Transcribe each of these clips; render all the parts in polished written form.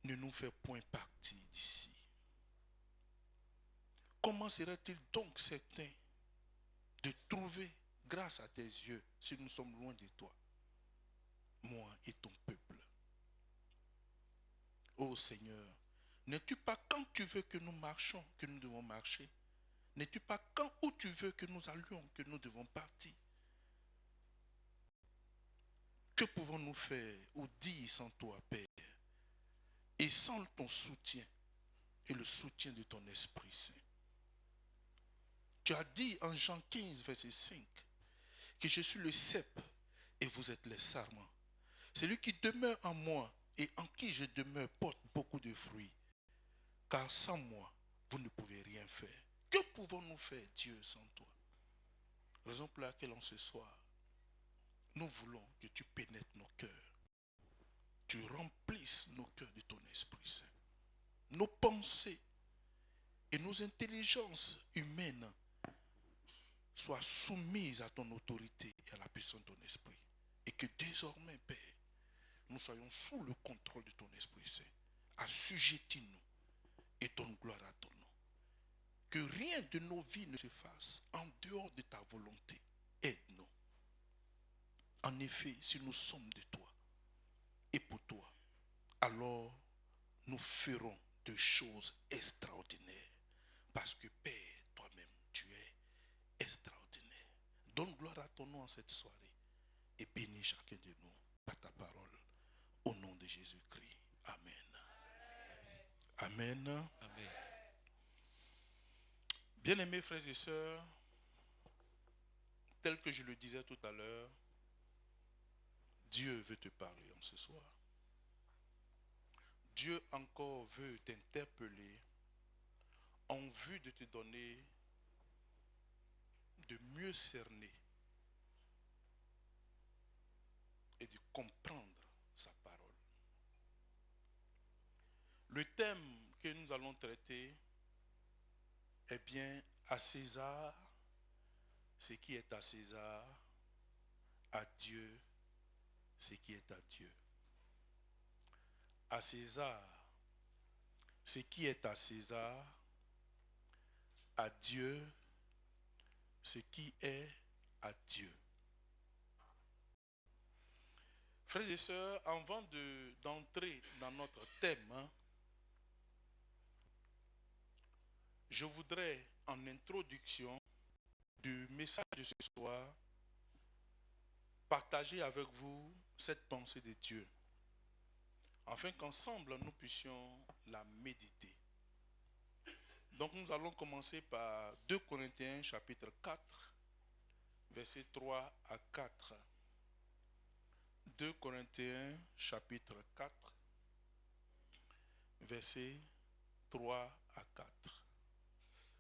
ne nous fait point partie d'ici. Comment serait-il donc certain de trouver grâce à tes yeux si nous sommes loin de toi, moi et ton peuple? Ô Seigneur, n'es-tu pas quand tu veux que nous marchions, que nous devons marcher? N'es-tu pas quand où tu veux que nous allions, que nous devons partir? Que pouvons-nous faire ou dire sans toi, Père, et sans ton soutien et le soutien de ton Esprit Saint? Tu as dit en Jean 15, verset 5, que je suis le cep et vous êtes les sarments. Celui qui demeure en moi et en qui je demeure porte beaucoup de fruits, car sans moi, vous ne pouvez rien faire. Que pouvons-nous faire, Dieu, sans toi? Raison pour laquelle en ce soir, nous voulons que tu pénètres nos cœurs. Tu remplisses nos cœurs de ton Esprit Saint. Nos pensées et nos intelligences humaines soient soumises à ton autorité et à la puissance de ton Esprit. Et que désormais, Père, nous soyons sous le contrôle de ton Esprit Saint. Assujettis-nous et donne gloire à ton nom. Que rien de nos vies ne se fasse en dehors de ta volonté. Aide-nous. En effet, si nous sommes de toi et pour toi, alors nous ferons de choses extraordinaires. Parce que Père, toi-même, tu es extraordinaire. Donne gloire à ton nom en cette soirée et bénis chacun de nous par ta parole. Au nom de Jésus-Christ. Amen. Amen. Amen. Bien-aimés frères et sœurs, tel que je le disais tout à l'heure, Dieu veut te parler en ce soir. Dieu encore veut t'interpeller en vue de te donner de mieux cerner et de comprendre sa parole. Le thème que nous allons traiter est bien à César ce qui est à César, à Dieu ce qui est à Dieu. À César ce qui est à César, à Dieu ce qui est à Dieu. Frères et sœurs, avant d'entrer dans notre thème, je voudrais, en introduction du message de ce soir, partager avec vous cette pensée de Dieu, afin qu'ensemble nous puissions la méditer. Donc nous allons commencer par 2 Corinthiens chapitre 4, versets 3 à 4. 2 Corinthiens chapitre 4, versets 3 à 4.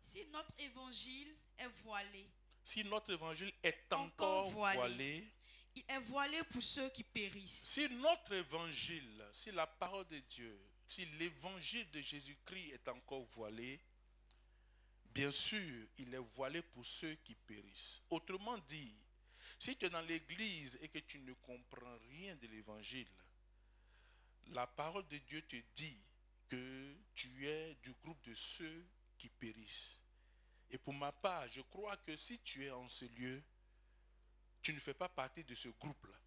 Si notre évangile est voilé, Si notre évangile est encore voilé, il est voilé pour ceux qui périssent. si notre évangile, si la parole de Dieu, si l'évangile de Jésus-Christ est encore voilé, bien sûr, il est voilé pour ceux qui périssent. Autrement dit, si tu es dans l'église et que tu ne comprends rien de l'évangile, la parole de Dieu te dit que tu es du groupe de ceux qui périssent. Et pour ma part, je crois que si tu es en ce lieu, tu ne fais pas partie de ce groupe-là.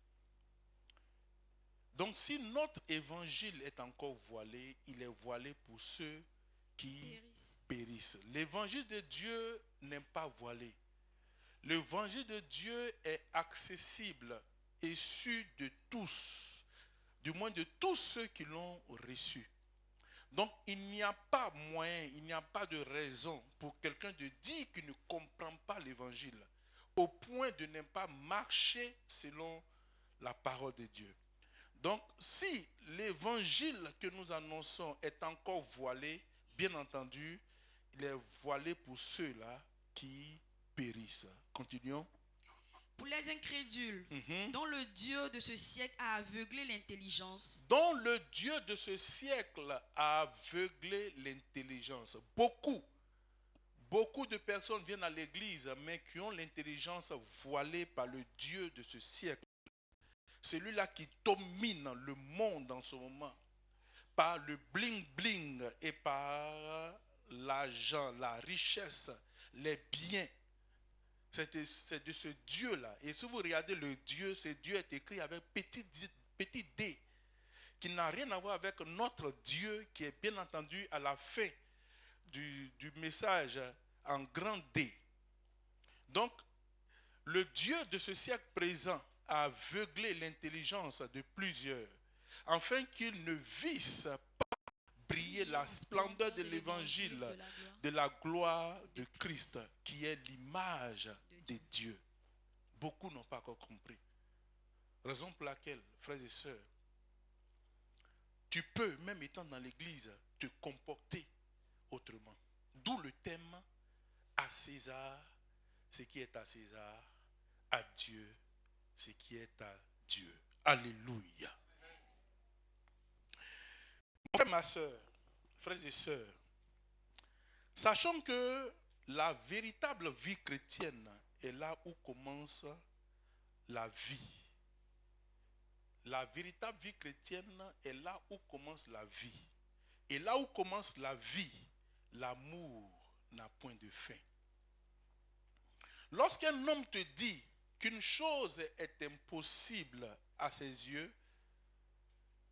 Donc si notre évangile est encore voilé, il est voilé pour ceux qui périssent. L'évangile de Dieu n'est pas voilé. L'évangile de Dieu est accessible et su de tous, du moins de tous ceux qui l'ont reçu. Donc il n'y a pas moyen, il n'y a pas de raison pour quelqu'un de dire qu'il ne comprend pas l'évangile, au point de ne pas marcher selon la parole de Dieu. Donc si l'évangile que nous annonçons est encore voilé, bien entendu, il est voilé pour ceux-là qui périssent. Continuons. Pour les incrédules, dont le Dieu de ce siècle a aveuglé l'intelligence. Dont le Dieu de ce siècle a aveuglé l'intelligence. Beaucoup de personnes viennent à l'église, mais qui ont l'intelligence voilée par le Dieu de ce siècle. Celui-là qui domine le monde en ce moment. par le bling-bling et par l'argent, la richesse, les biens. C'est de ce Dieu-là. Et si vous regardez le Dieu, ce Dieu est écrit avec petit D, qui n'a rien à voir avec notre Dieu, qui est bien entendu à la fin du message en grand D. Donc, le Dieu de ce siècle présent a aveuglé l'intelligence de plusieurs, afin qu'ils ne vissent pas briller la splendeur de l'évangile de la gloire de Christ, qui est l'image de Dieu. Beaucoup n'ont pas encore compris. Raison pour laquelle, frères et sœurs, tu peux, même étant dans l'église, te comporter autrement. D'où le thème à César ce qui est à César, à Dieu ce qui est à Dieu. Alléluia. Mon frère, ma soeur, frères et sœurs, sachons que la véritable vie chrétienne est là où commence la vie. La véritable vie chrétienne est là où commence la vie. Et là où commence la vie, l'amour n'a point de fin. Lorsqu'un homme te dit qu'une chose est impossible à ses yeux,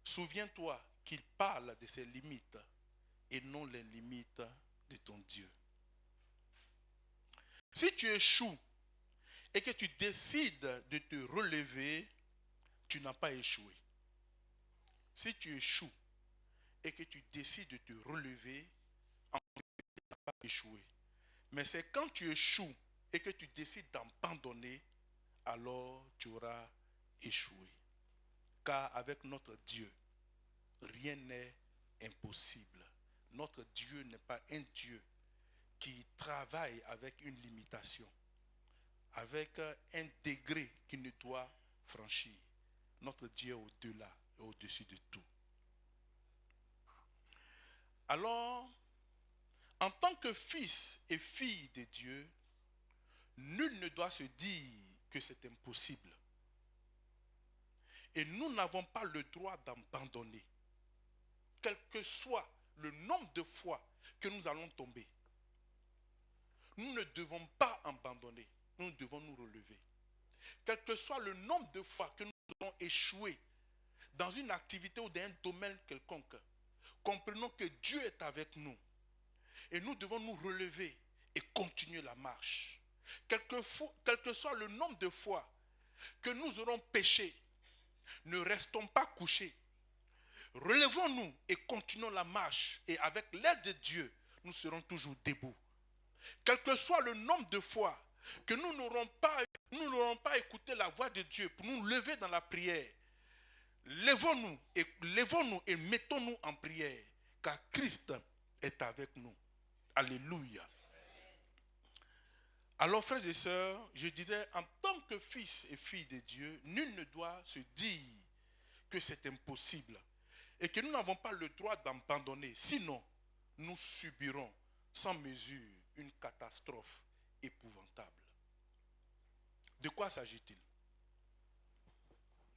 souviens-toi qu'il parle de ses limites et non les limites de ton Dieu. Si tu échoues et que tu décides de te relever, tu n'as pas échoué. Si tu échoues et que tu décides de te relever, en fait, tu n'as pas échoué. Mais c'est quand tu échoues et que tu décides d'abandonner, alors tu auras échoué. Car avec notre Dieu, rien n'est impossible. Notre Dieu n'est pas un Dieu qui travaille avec une limitation, avec un degré qu'il ne doit franchir. Notre Dieu est au-delà et au-dessus de tout. Alors, en tant que fils et fille de Dieu, nul ne doit se dire que c'est impossible. Et nous n'avons pas le droit d'abandonner. Quel que soit le nombre de fois que nous allons tomber, nous ne devons pas abandonner. Nous devons nous relever. Quel que soit le nombre de fois que nous avons échoué dans une activité ou dans un domaine quelconque, comprenons que Dieu est avec nous. Et nous devons nous relever et continuer la marche. Quel que soit le nombre de fois que nous aurons péché, ne restons pas couchés. Relevons-nous et continuons la marche. Et avec l'aide de Dieu, nous serons toujours debout. Quel que soit le nombre de fois que nous n'aurons pas écouté la voix de Dieu pour nous lever dans la prière, levons-nous et mettons-nous en prière, car Christ est avec nous. Alléluia. Alors, frères et sœurs, je disais, en tant que fils et fille de Dieu, nul ne doit se dire que c'est impossible et que nous n'avons pas le droit d'abandonner. Sinon, nous subirons sans mesure une catastrophe épouvantable. De quoi s'agit-il?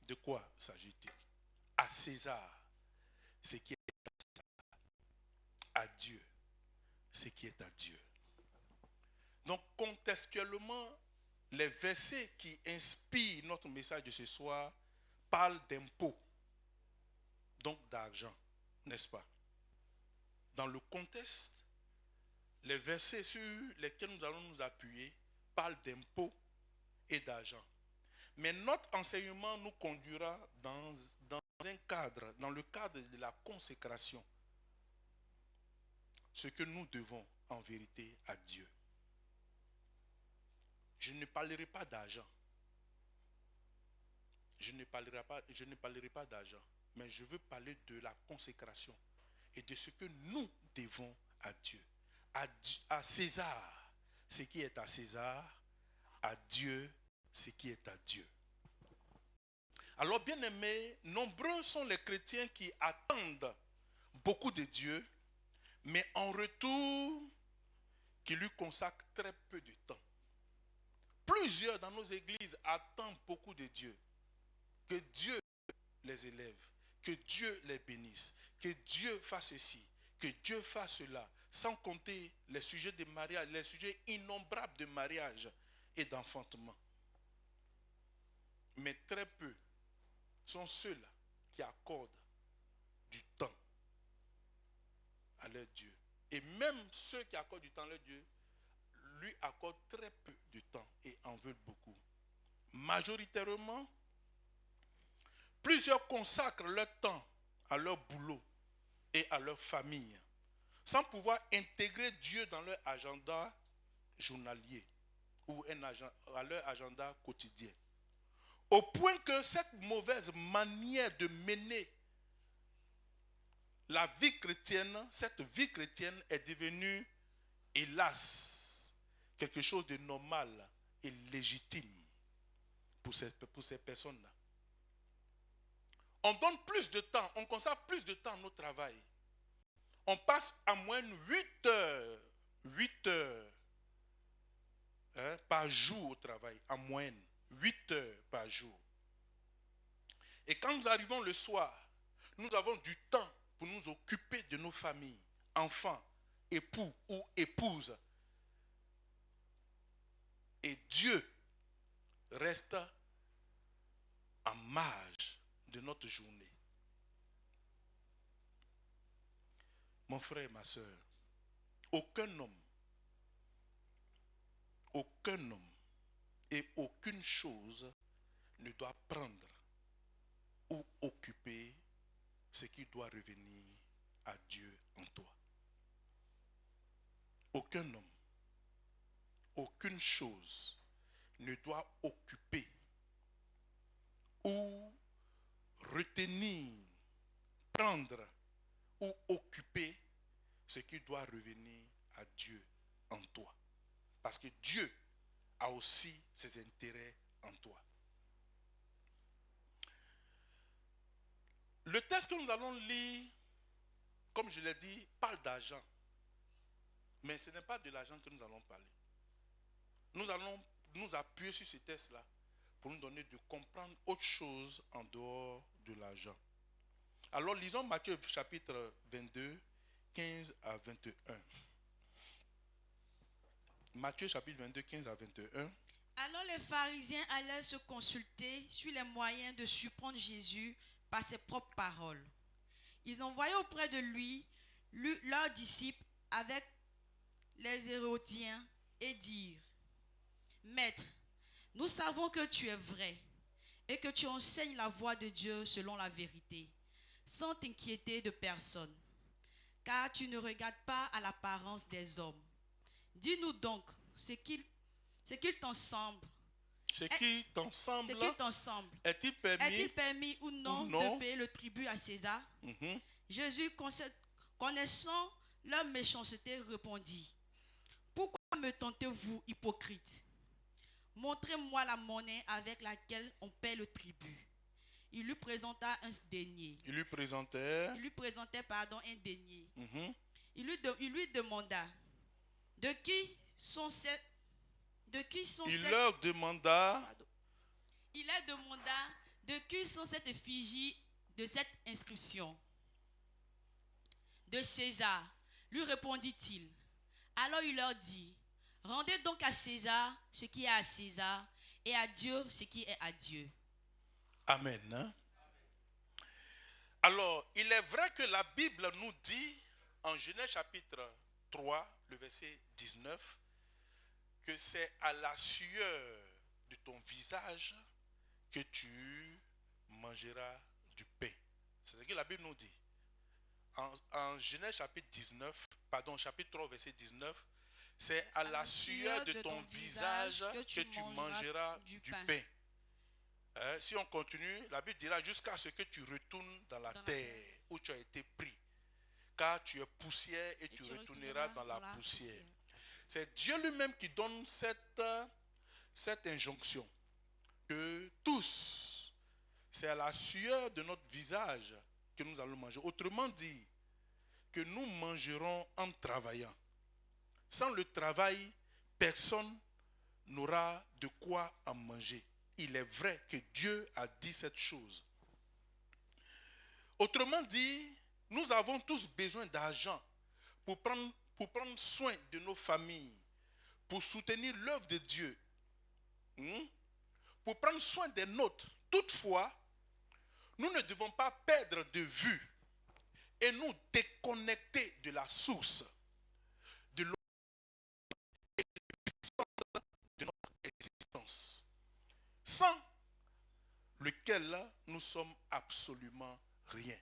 De quoi s'agit-il? À César, ce qui est à César. À Dieu, ce qui est à Dieu. Donc, contextuellement, les versets qui inspirent notre message de ce soir parlent d'impôts, donc d'argent, n'est-ce pas? Dans le contexte, les versets sur lesquels nous allons nous appuyer parlent d'impôts et d'argent. Mais notre enseignement nous conduira dans un cadre, dans le cadre de la consécration, ce que nous devons en vérité à Dieu. Je ne parlerai pas d'argent. Je ne parlerai pas d'argent, mais je veux parler de la consécration et de ce que nous devons à Dieu. À César, ce qui est à César, à Dieu, ce qui est à Dieu. Alors, bien-aimés, nombreux sont les chrétiens qui attendent beaucoup de Dieu, mais en retour, qui lui consacrent très peu de temps. Plusieurs dans nos églises attendent beaucoup de Dieu. Que Dieu les élève, que Dieu les bénisse, que Dieu fasse ceci, que Dieu fasse cela, sans compter les sujets de mariage, les sujets innombrables de mariage et d'enfantement. Mais très peu sont ceux-là qui accordent du temps à leur Dieu. Et même ceux qui accordent du temps à leur Dieu, lui accordent très peu de temps et en veulent beaucoup. Majoritairement, plusieurs consacrent leur temps à leur boulot et à leur famille, sans pouvoir intégrer Dieu dans leur agenda journalier ou à leur agenda quotidien. Au point que cette mauvaise manière de mener la vie chrétienne, cette vie chrétienne est devenue, hélas, quelque chose de normal et légitime pour ces personnes-là. On donne plus de temps, on consacre plus de temps à notre travail. On passe à moins de 8 heures par jour au travail, en moyenne, 8 heures par jour. Et quand nous arrivons le soir, nous avons du temps pour nous occuper de nos familles, enfants, époux ou épouses. Et Dieu reste en marge de notre journée. Mon frère et ma soeur, aucun homme et aucune chose ne doit prendre ou occuper ce qui doit revenir à Dieu en toi. Aucun homme, aucune chose ne doit occuper ou retenir, prendre ou occuper ce qui doit revenir à Dieu en toi. Parce que Dieu a aussi ses intérêts en toi. Le texte que nous allons lire, comme je l'ai dit, parle d'argent. Mais ce n'est pas de l'argent que nous allons parler. Nous allons nous appuyer sur ce texte-là pour nous donner de comprendre autre chose en dehors de l'argent. Alors lisons Matthieu chapitre 22, 15 à 21. Matthieu chapitre 22, 15 à 21. Alors les pharisiens allaient se consulter sur les moyens de surprendre Jésus par ses propres paroles. Ils envoyaient auprès de lui leurs disciples avec les Hérodiens et dirent: Maître, nous savons que tu es vrai et que tu enseignes la voie de Dieu selon la vérité, sans t'inquiéter de personne, car tu ne regardes pas à l'apparence des hommes. Dis-nous donc ce qu'il t'ensemble. Est-il permis ou non de payer le tribut à César? Jésus, connaissant leur méchanceté, répondit: Pourquoi me tentez-vous, hypocrite? Montrez-moi la monnaie avec laquelle on paie le tribut. Il lui présenta un denier. Un denier. Il lui demanda: De qui sont ces effigies de cette inscription? De César, lui répondit-il. Alors il leur dit: Rendez donc à César ce qui est à César et à Dieu ce qui est à Dieu. Amen. Alors, il est vrai que la Bible nous dit en Genèse chapitre 3, le verset 19, que c'est à la sueur de ton visage que tu mangeras du pain. C'est ce que la Bible nous dit. En Genèse chapitre 3, verset 19, c'est à la sueur de ton visage que tu mangeras du pain. Si on continue, la Bible dira jusqu'à ce que tu retournes dans la terre où tu as été pris. Car tu es poussière et tu retourneras dans la poussière. C'est Dieu lui-même qui donne cette injonction. Que tous, c'est à la sueur de notre visage que nous allons manger. Autrement dit, que nous mangerons en travaillant. Sans le travail, personne n'aura de quoi en manger. Il est vrai que Dieu a dit cette chose. Autrement dit, nous avons tous besoin d'argent pour prendre soin de nos familles, pour soutenir l'œuvre de Dieu, pour prendre soin des nôtres. Toutefois, nous ne devons pas perdre de vue et nous déconnecter de la source de l'eau et de notre existence, sans lequel nous sommes absolument rien.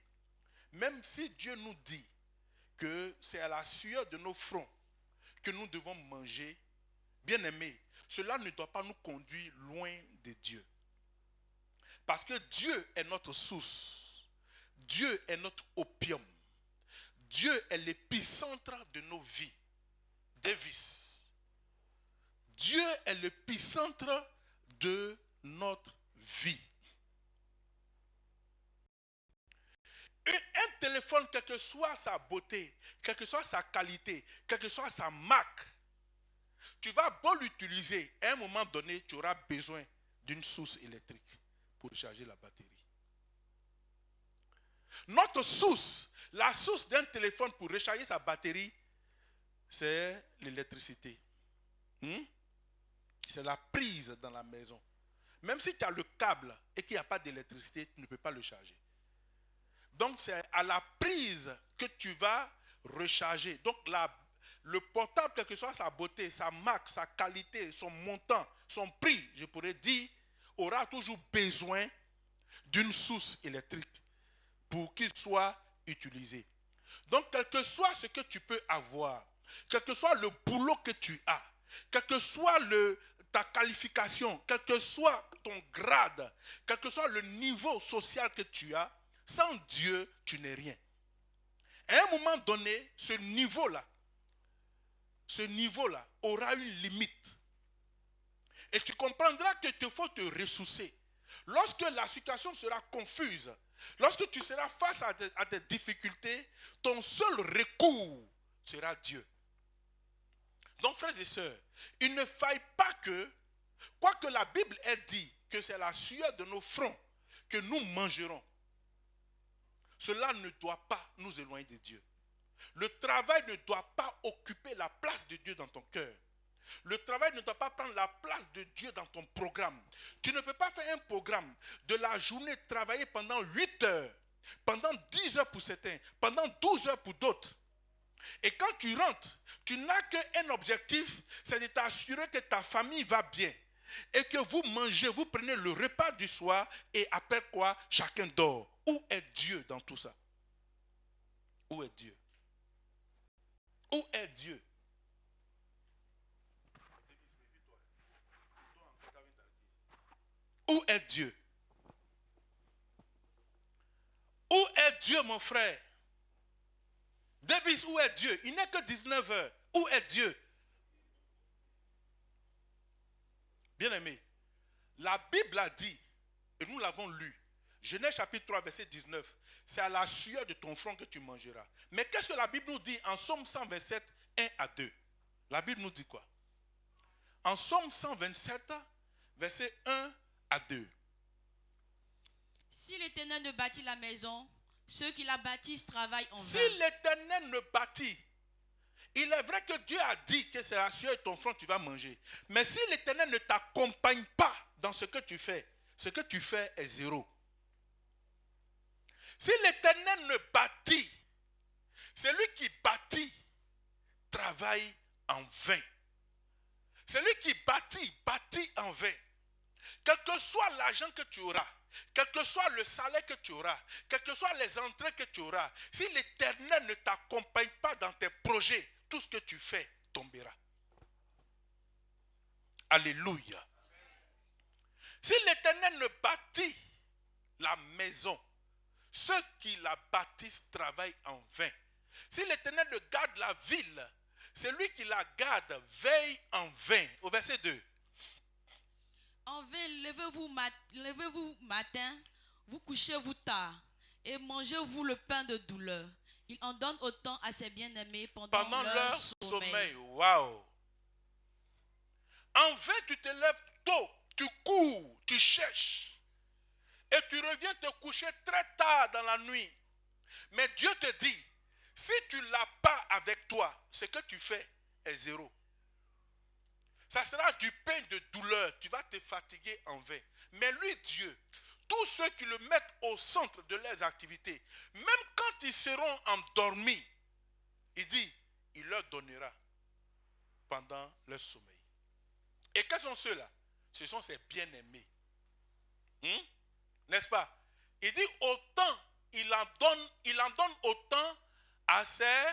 Même si Dieu nous dit que c'est à la sueur de nos fronts que nous devons manger, bien aimés, cela ne doit pas nous conduire loin de Dieu. Parce que Dieu est notre source. Dieu est notre opium. Dieu est l'épicentre de nos vies. Davis. Dieu est l'épicentre de notre vie. Un téléphone, quelle que soit sa beauté, quelle que soit sa qualité, quelle que soit sa marque, tu vas beau l'utiliser, à un moment donné, tu auras besoin d'une source électrique pour charger la batterie. Notre source, la source d'un téléphone pour recharger sa batterie, c'est l'électricité. C'est la prise dans la maison. Même si tu as le câble et qu'il n'y a pas d'électricité, tu ne peux pas le charger. Donc c'est à la prise que tu vas recharger. Donc le portable, quelle que soit sa beauté, sa marque, sa qualité, son montant, son prix, je pourrais dire, aura toujours besoin d'une source électrique pour qu'il soit utilisé. Donc quel que soit ce que tu peux avoir, quel que soit le boulot que tu as, quel que soit ta qualification, quel que soit ton grade, quel que soit le niveau social que tu as, sans Dieu, tu n'es rien. À un moment donné, ce niveau-là aura une limite. Et tu comprendras que il faut te ressourcer. Lorsque la situation sera confuse, lorsque tu seras face à des difficultés, ton seul recours sera Dieu. Donc, frères et sœurs, il ne faille pas que, quoique la Bible ait dit que c'est la sueur de nos fronts que nous mangerons, cela ne doit pas nous éloigner de Dieu. Le travail ne doit pas occuper la place de Dieu dans ton cœur. Le travail ne doit pas prendre la place de Dieu dans ton programme. Tu ne peux pas faire un programme de la journée, travailler pendant 8 heures, pendant 10 heures pour certains, pendant 12 heures pour d'autres. Et quand tu rentres, tu n'as qu'un objectif, c'est de t'assurer que ta famille va bien. Et que vous mangez, vous prenez le repas du soir et après quoi, chacun dort. Où est Dieu dans tout ça? Où est Dieu? Où est Dieu? Où est Dieu? Où est Dieu, mon frère? Davis, où est Dieu? Il n'est que 19 heures. Où est Dieu? Bien-aimé, la Bible a dit, et nous l'avons lu, Genèse chapitre 3, verset 19, c'est à la sueur de ton front que tu mangeras. Mais qu'est-ce que la Bible nous dit en Somme 127, 1 à 2? La Bible nous dit quoi? En Somme 127, verset 1 à 2. Si l'Éternel ne bâtit la maison, ceux qui la bâtissent travaillent en vain. Si l'Éternel ne bâtit, il est vrai que Dieu a dit que c'est la sueur de ton front que tu vas manger. Mais si l'Éternel ne t'accompagne pas dans ce que tu fais est zéro. Si l'Éternel ne bâtit, celui qui bâtit travaille en vain. Celui qui bâtit en vain. Quel que soit l'argent que tu auras, quel que soit le salaire que tu auras, quelles que soient les entrées que tu auras, si l'Éternel ne t'accompagne pas dans tes projets, tout ce que tu fais tombera. Alléluia. Si l'Éternel ne bâtit la maison, ceux qui la bâtissent travaillent en vain. Si l'Éternel ne garde la ville, celui qui la garde veille en vain. Au verset 2. En vain, levez-vous matin, vous couchez-vous tard, et mangez-vous le pain de douleur. Il en donne autant à ses bien-aimés pendant leur sommeil. Waouh! En vain, tu te lèves tôt, tu cours, tu cherches. Et tu reviens te coucher très tard dans la nuit. Mais Dieu te dit, si tu ne l'as pas avec toi, ce que tu fais est zéro. Ça sera du pain de douleur. Tu vas te fatiguer en vain. Mais lui, Dieu, tous ceux qui le mettent au centre de leurs activités, même quand ils seront endormis, il dit, il leur donnera pendant leur sommeil. Et quels sont ceux-là? Ce sont ses bien-aimés. N'est-ce pas? Il dit autant, il en donne autant à ses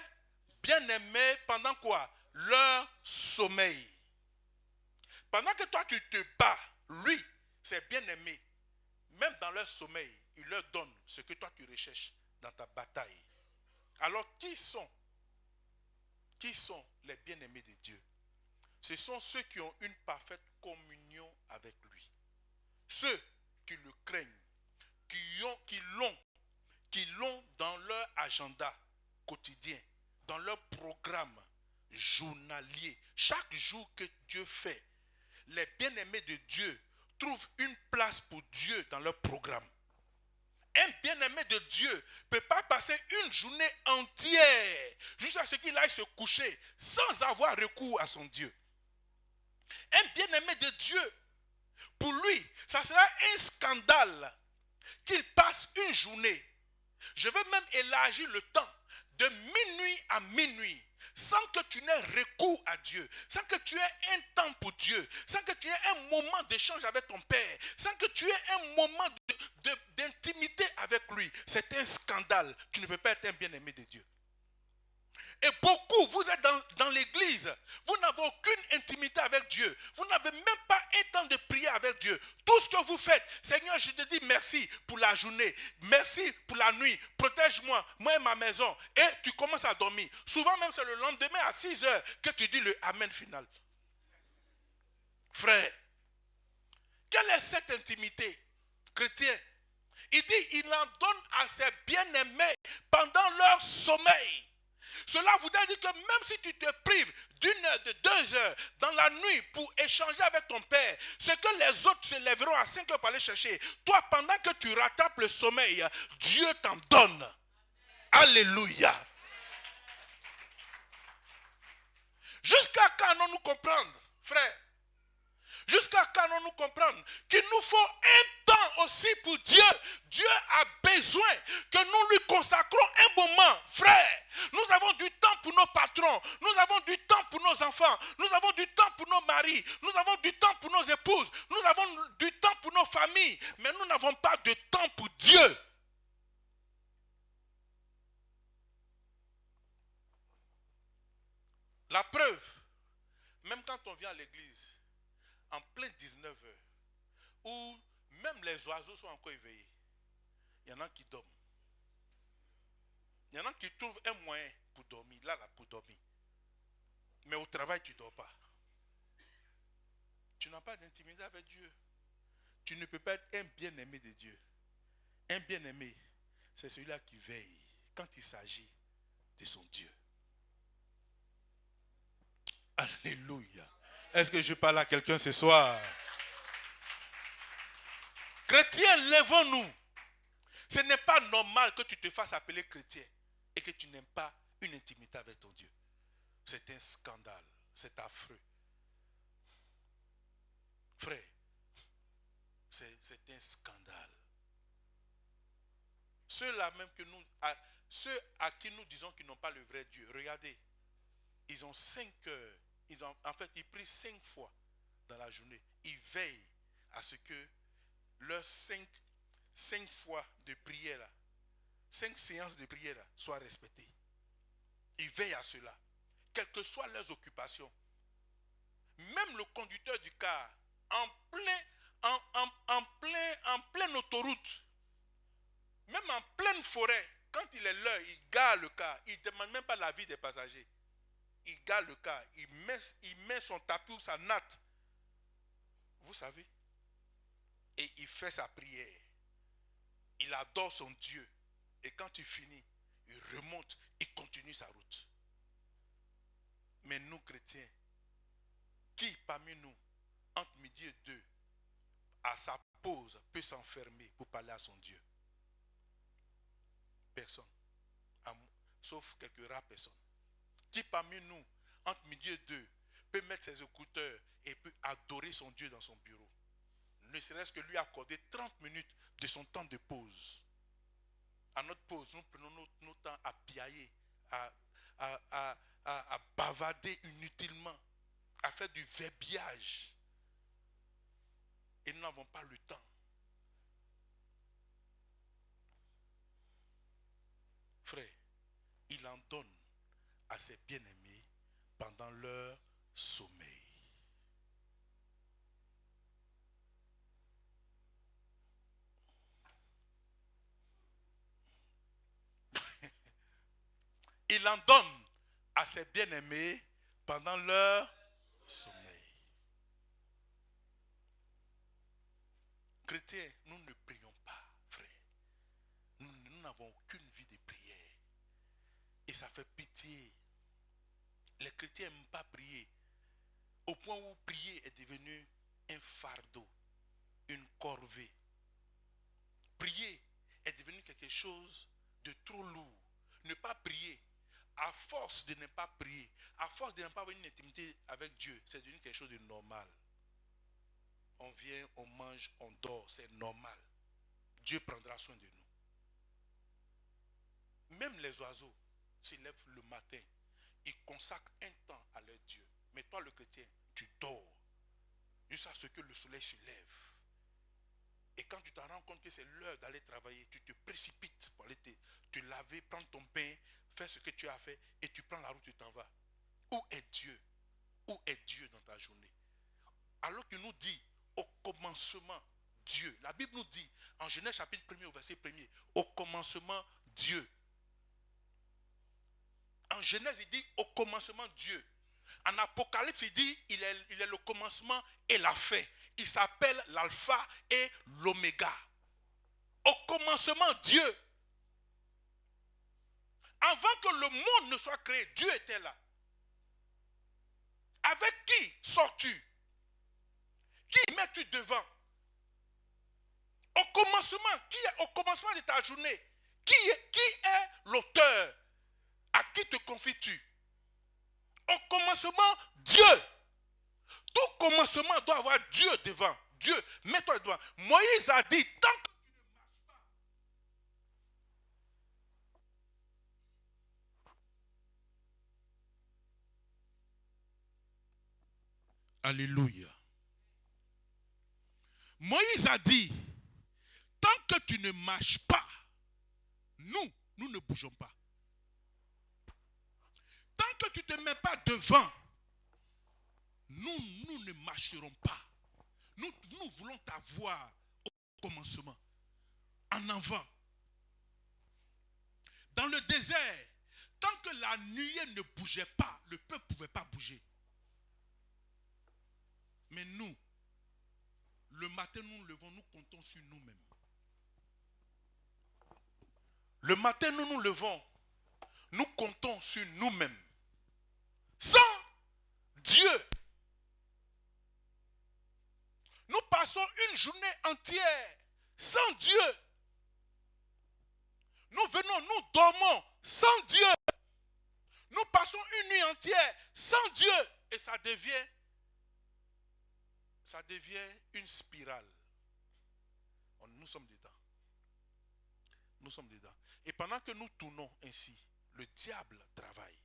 bien-aimés pendant quoi? Leur sommeil. Pendant que toi tu te bats, lui, ses bien-aimés, même dans leur sommeil, il leur donne ce que toi tu recherches dans ta bataille. Alors qui sont les bien-aimés de Dieu? Ce sont ceux qui ont une parfaite communion avec lui. Ceux qui le craignent, qui l'ont dans leur agenda quotidien, dans leur programme journalier. Chaque jour que Dieu fait, les bien-aimés de Dieu trouvent une place pour Dieu dans leur programme. Un bien-aimé de Dieu ne peut pas passer une journée entière jusqu'à ce qu'il aille se coucher sans avoir recours à son Dieu. Un bien-aimé de Dieu, pour lui, ça sera un scandale qu'il passe une journée. Je veux même élargir le temps de minuit à minuit, sans que tu n'aies recours à Dieu, sans que tu aies un temps pour Dieu, sans que tu aies un moment d'échange avec ton Père, sans que tu aies un moment d'intimité avec lui. C'est un scandale. Tu ne peux pas être un bien-aimé de Dieu. Et beaucoup, vous êtes dans l'église, vous n'avez aucune intimité avec Dieu. Vous n'avez même pas un temps de prier avec Dieu. Tout ce que vous faites, Seigneur, je te dis merci pour la journée, merci pour la nuit, protège-moi, moi et ma maison. Et tu commences à dormir. Souvent même, c'est le lendemain à 6 heures que tu dis le Amen final. Frère, quelle est cette intimité chrétienne? Il dit, il en donne à ses bien-aimés pendant leur sommeil. Cela voudrait dire que même si tu te prives d'1 heure, de 2 heures dans la nuit pour échanger avec ton Père, ce que les autres se lèveront à 5 heures pour aller chercher, toi pendant que tu rattrapes le sommeil, Dieu t'en donne. Alléluia. Jusqu'à quand allons-nous comprendre, frère? Jusqu'à quand allons-nous comprendre qu'il nous faut un temps aussi pour Dieu? Dieu a besoin que nous lui consacrons un moment. Frère, nous avons du temps pour nos patrons. Nous avons du temps pour nos enfants. Nous avons du temps pour nos maris. Nous avons du temps pour nos épouses. Nous avons du temps pour nos familles. Mais nous n'avons pas de temps pour Dieu. La preuve, même quand on vient à l'église, en plein 19 heures, où même les oiseaux sont encore éveillés, il y en a qui dorment. Il y en a qui trouvent un moyen pour dormir, là, pour dormir. Mais au travail, tu ne dors pas. Tu n'as pas d'intimité avec Dieu. Tu ne peux pas être un bien-aimé de Dieu. Un bien-aimé, c'est celui-là qui veille quand il s'agit de son Dieu. Alléluia. Est-ce que je parle à quelqu'un ce soir? Chrétiens, lèvons-nous. Ce n'est pas normal que tu te fasses appeler chrétien et que tu n'aimes pas une intimité avec ton Dieu. C'est un scandale. C'est affreux. Frère, c'est un scandale. Ceux-là même ceux à qui nous disons qu'ils n'ont pas le vrai Dieu, regardez, ils ont 5 heures. En fait, ils prient 5 fois dans la journée. Ils veillent à ce que leurs 5 fois de prière, 5 séances de prière soient respectées. Ils veillent à cela, quelles que soient leurs occupations. Même le conducteur du car, en pleine autoroute, même en pleine forêt, quand il est l'heure, il gare le car. Il ne demande même pas l'avis des passagers. Il garde le car, il met son tapis ou sa natte. Vous savez? Et il fait sa prière. Il adore son Dieu. Et quand il finit, il remonte, il continue sa route. Mais nous, chrétiens, qui parmi nous, entre midi et 2, à sa pause, peut s'enfermer pour parler à son Dieu? Personne. sauf quelques rares personnes. Qui parmi nous, entre midi et 2, peut mettre ses écouteurs et peut adorer son Dieu dans son bureau? Ne serait-ce que lui accorder 30 minutes de son temps de pause. À notre pause, nous prenons notre temps à piailler, à bavader inutilement, à faire du verbiage. Et nous n'avons pas le temps. Frère, il en donne à ses bien-aimés pendant leur sommeil. Il en donne à ses bien-aimés pendant leur sommeil. Chrétiens, nous ne prions pas, frère. Nous n'avons aucune vie de prière. Et ça fait pitié. Les chrétiens n'aiment pas prier. Au point où prier est devenu un fardeau, une corvée. Prier est devenu quelque chose de trop lourd. Ne pas prier, à force de ne pas prier, à force de ne pas avoir une intimité avec Dieu, c'est devenu quelque chose de normal. On vient, on mange, on dort, c'est normal. Dieu prendra soin de nous. Même les oiseaux s'ils lèvent le matin, ils consacrent un temps à leur Dieu. Mais toi, le chrétien, tu dors jusqu'à ce que le soleil se lève. Et quand tu te rends compte que c'est l'heure d'aller travailler, tu te précipites pour aller te laver, prendre ton bain, faire ce que tu as fait et tu prends la route et tu t'en vas. Où est Dieu? Où est Dieu dans ta journée? Alors qu'il nous dit au commencement Dieu. La Bible nous dit en Genèse chapitre 1er au verset 1er, au commencement Dieu. En Genèse il dit au commencement Dieu. En Apocalypse il dit il est le commencement et la fin. Il s'appelle l'alpha et l'oméga. Au commencement Dieu. Avant que le monde ne soit créé, Dieu était là. Avec qui sors-tu? Qui mets-tu devant? Au commencement, qui est au commencement de ta journée? Qui est l'auteur? À qui te confies-tu? Au commencement, Dieu. Tout commencement doit avoir Dieu devant. Dieu, mets-toi devant. Moïse a dit, tant que tu ne marches pas. Alléluia. Moïse a dit, tant que tu ne marches pas, nous ne bougeons pas. Tant que tu ne te mets pas devant, nous ne marcherons pas. Nous voulons t'avoir au commencement, en avant. Dans le désert, tant que la nuée ne bougeait pas, le peuple ne pouvait pas bouger. Mais nous, le matin, nous nous levons, nous comptons sur nous-mêmes. Le matin, nous nous levons, nous comptons sur nous-mêmes. Sans Dieu. Nous passons une journée entière sans Dieu. Nous venons, nous dormons sans Dieu. Nous passons une nuit entière sans Dieu. Et ça devient une spirale. Nous sommes dedans. Nous sommes dedans. Et pendant que nous tournons ainsi, le diable travaille.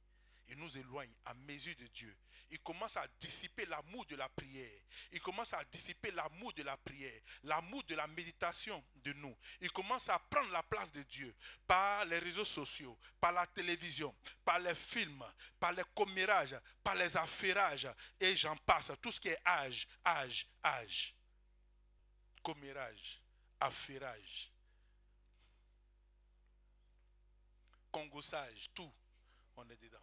Il nous éloigne à mesure de Dieu. Il commence à dissiper l'amour de la prière. Il commence à dissiper l'amour de la prière, l'amour de la méditation de nous. Il commence à prendre la place de Dieu par les réseaux sociaux, par la télévision, par les films, par les commérages, par les affairages. Et j'en passe. Tout ce qui est âge. Commérage, affairage, congossage, tout. On est dedans.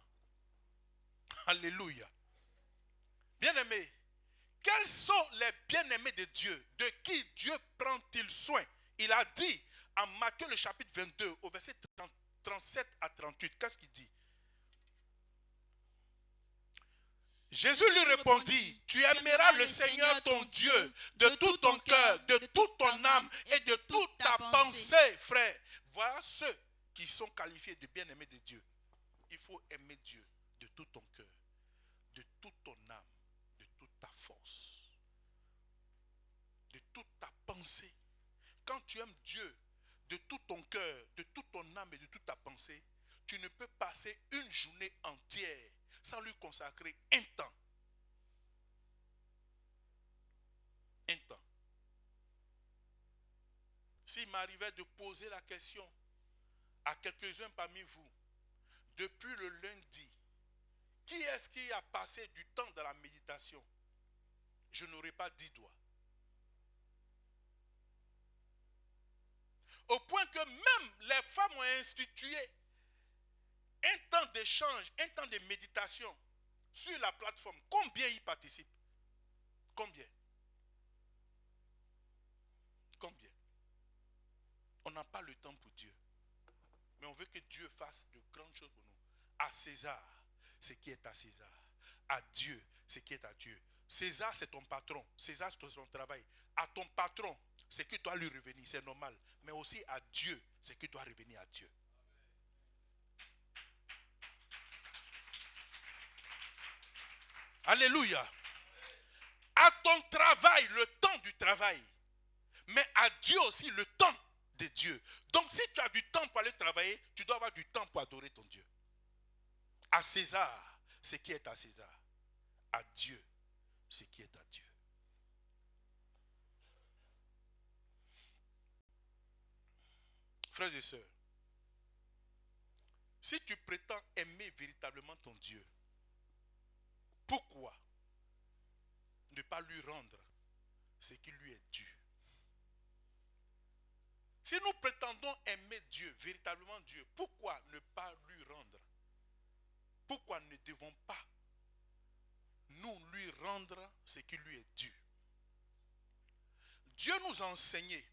Alléluia. Bien-aimés, quels sont les bien-aimés de Dieu? De qui Dieu prend-il soin? Il a dit en Matthieu le chapitre 22 au verset 37 à 38. Qu'est-ce qu'il dit? Jésus lui répondit, tu aimeras le Seigneur ton Dieu de tout ton cœur, de toute ton âme et de toute ta pensée, frère. Voilà ceux qui sont qualifiés de bien-aimés de Dieu. qu'il faut aimer Dieu de tout ton cœur, de toute ton âme, de toute ta force, de toute ta pensée. Quand tu aimes Dieu de tout ton cœur, de toute ton âme et de toute ta pensée, tu ne peux passer une journée entière sans lui consacrer un temps. Un temps. S'il m'arrivait de poser la question à quelques-uns parmi vous, depuis le lundi, qui est-ce qui a passé du temps dans la méditation? Je n'aurais pas 10 doigts. Au point que même les femmes ont institué un temps d'échange, un temps de méditation sur la plateforme. Combien y participent? Combien? Combien? On n'a pas le temps pour Dieu. Mais on veut que Dieu fasse de grandes choses pour nous. À César, ce qui est à César. À Dieu, ce qui est à Dieu. César, c'est ton patron. César, c'est ton travail. À ton patron, ce qui doit lui revenir, c'est normal. Mais aussi à Dieu, ce qui doit revenir à Dieu. Alléluia. À ton travail, le temps du travail. Mais à Dieu aussi, le temps de Dieu. Donc si tu as du temps pour aller travailler, tu dois avoir du temps pour adorer ton Dieu. À César, ce qui est à César. À Dieu, ce qui est à Dieu. Frères et sœurs, si tu prétends aimer véritablement ton Dieu, pourquoi ne pas lui rendre ce qui lui est dû? Si nous prétendons aimer Dieu, véritablement Dieu, pourquoi ne pas lui rendre? Pourquoi ne devons pas nous lui rendre ce qui lui est dû? Dieu nous a enseigné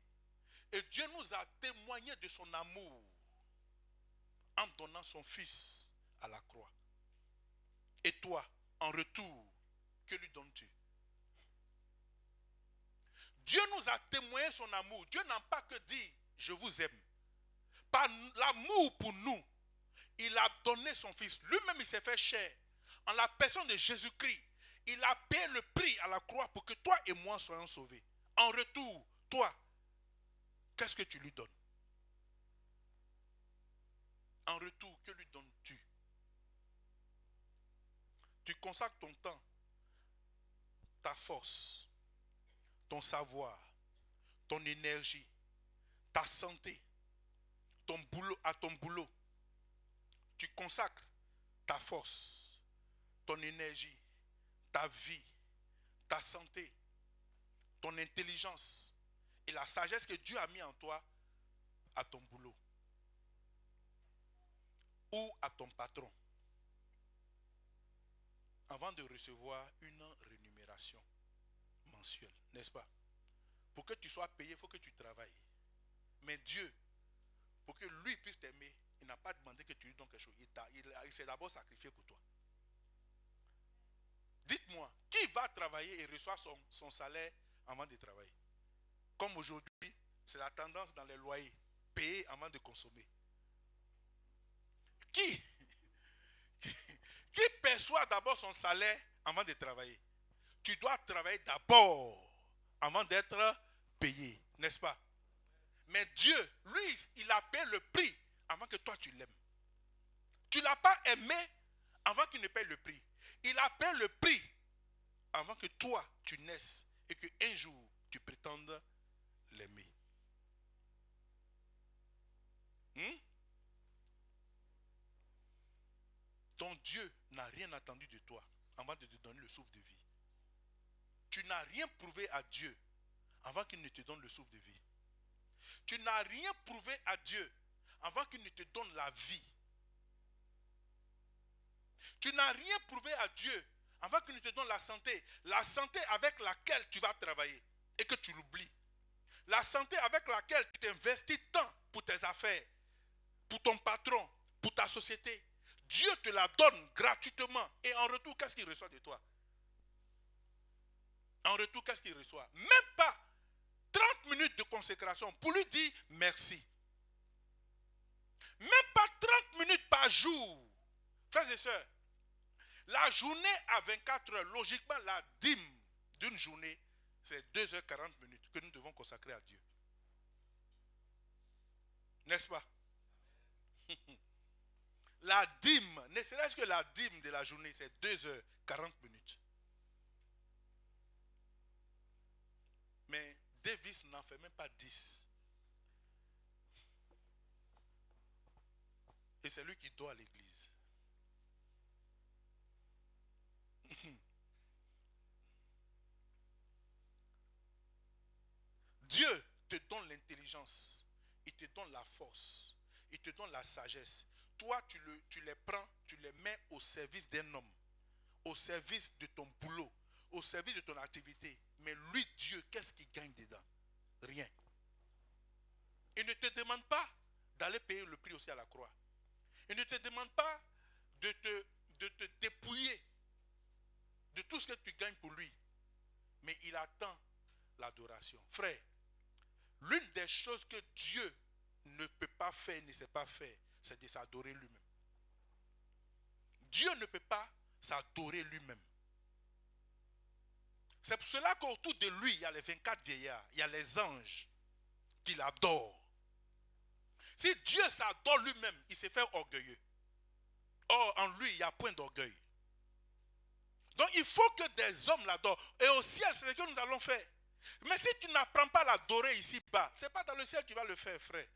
et Dieu nous a témoigné de son amour en donnant son Fils à la croix. Et toi, en retour, que lui donnes-tu? Dieu nous a témoigné son amour. Dieu n'a pas que dit « je vous aime ». Par l'amour pour nous, il a donné son Fils. Lui-même, il s'est fait chair. En la personne de Jésus-Christ, il a payé le prix à la croix pour que toi et moi soyons sauvés. En retour, toi, qu'est-ce que tu lui donnes? En retour, que lui donnes-tu? Tu consacres ton temps, ta force, ton savoir, ton énergie, ta santé, ton boulot, à ton boulot. Tu consacres ta force, ton énergie, ta vie, ta santé, ton intelligence et la sagesse que Dieu a mis en toi à ton boulot ou à ton patron avant de recevoir une rémunération mensuelle, n'est-ce pas? Pour que tu sois payé, il faut que tu travailles. Mais Dieu, pour que lui puisse t'aimer, il n'a pas demandé que tu lui donnes quelque chose. Il s'est d'abord sacrifié pour toi. Dites-moi, qui va travailler et reçoit son salaire avant de travailler? Comme aujourd'hui, c'est la tendance dans les loyers, payer avant de consommer. Qui perçoit d'abord son salaire avant de travailler? Tu dois travailler d'abord avant d'être payé, n'est-ce pas? Mais Dieu, lui, il a payé le prix avant que toi tu l'aimes. Tu ne l'as pas aimé avant qu'il ne paye le prix. Il a payé le prix avant que toi tu naisses et qu'un jour tu prétendes l'aimer. Ton Dieu n'a rien attendu de toi avant de te donner le souffle de vie. Tu n'as rien prouvé à Dieu avant qu'il ne te donne le souffle de vie. Tu n'as rien prouvé à Dieu avant qu'il ne te donne la vie. Tu n'as rien prouvé à Dieu avant qu'il ne te donne la santé avec laquelle tu vas travailler et que tu l'oublies. La santé avec laquelle tu t'investis tant pour tes affaires, pour ton patron, pour ta société. Dieu te la donne gratuitement et en retour, qu'est-ce qu'il reçoit de toi? En retour, qu'est-ce qu'il reçoit? Même pas 30 minutes de consécration pour lui dire merci. Même pas 30 minutes par jour Frères et sœurs, la journée à 24 heures, logiquement, la dîme d'une journée, c'est 2h40 que nous devons consacrer à Dieu. N'est-ce pas? La dîme, ne serait-ce que la dîme de la journée, c'est 2h40. Mais Davis n'en fait même pas 10. Et c'est lui qui doit à l'église. Dieu te donne l'intelligence, il te donne la force, il te donne la sagesse. Toi, tu les prends, tu les mets au service d'un homme, au service de ton boulot, au service de ton activité. Mais lui, Dieu, qu'est-ce qu'il gagne dedans? Rien. Il ne te demande pas d'aller payer le prix aussi à la croix. Il ne te demande pas de te dépouiller de tout ce que tu gagnes pour lui. Mais il attend l'adoration. Frère, l'une des choses que Dieu ne peut pas faire, ne sait pas faire, c'est de s'adorer lui-même. Dieu ne peut pas s'adorer lui-même. C'est pour cela qu'autour de lui, il y a les 24 vieillards, il y a les anges qui l'adorent. Si Dieu s'adore lui-même, il se fait orgueilleux. Or, en lui, il n'y a point d'orgueil. Donc, il faut que des hommes l'adorent. Et au ciel, c'est ce que nous allons faire. Mais si tu n'apprends pas à l'adorer ici-bas, ce n'est pas dans le ciel que tu vas le faire, frère.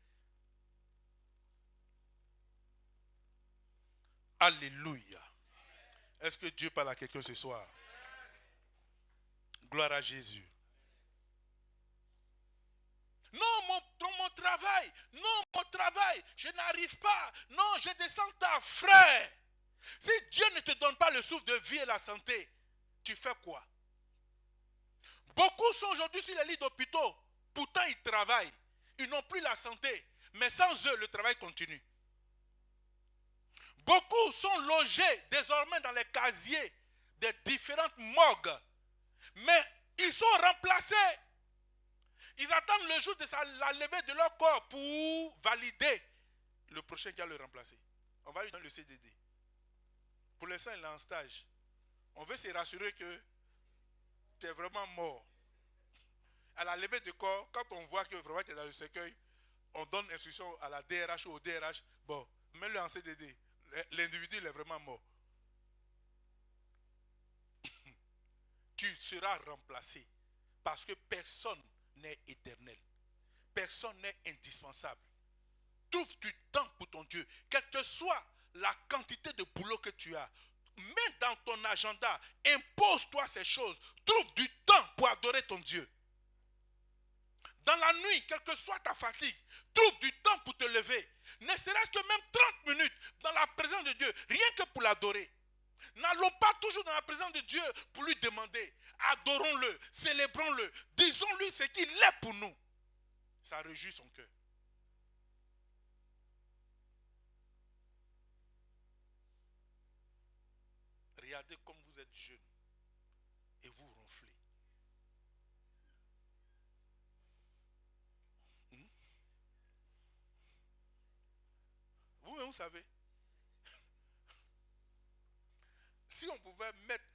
Alléluia. Est-ce que Dieu parle à quelqu'un ce soir? Gloire à Jésus. Non, mon travail. Non, mon travail. Je n'arrive pas. Non, je descends ta frère. Si Dieu ne te donne pas le souffle de vie et la santé, tu fais quoi? Beaucoup sont aujourd'hui sur les lits d'hôpitaux. Pourtant, ils travaillent. Ils n'ont plus la santé. Mais sans eux, le travail continue. Beaucoup sont logés désormais dans les casiers des différentes morgues. Mais ils sont remplacés. Ils attendent le jour de la levée de leur corps pour valider le prochain qui va le remplacer. On va lui donner le CDD. Pour l'instant, il est en stage. On veut se rassurer que tu es vraiment mort. À la levée de corps, quand on voit que vraiment tu es dans le cercueil, on donne instruction à la DRH ou au DRH. Bon, mets-le en CDD. L'individu, il est vraiment mort. Tu seras remplacé. Parce que personne n'est éternel. Personne n'est indispensable. Trouve du temps pour ton Dieu. Quelle que soit la quantité de boulot que tu as, mets dans ton agenda, impose-toi ces choses. Trouve du temps pour adorer ton Dieu. Dans la nuit, quelle que soit ta fatigue, trouve du temps pour te lever. Ne serait-ce que même 30 minutes dans la présence de Dieu, rien que pour l'adorer. N'allons pas toujours dans la présence de Dieu pour lui demander. Adorons-le, célébrons-le, disons-lui ce qu'il est pour nous. Ça réjouit son cœur. Regardez comme vous êtes jeune et vous ronflez. Vous-même, vous savez. Si on pouvait mettre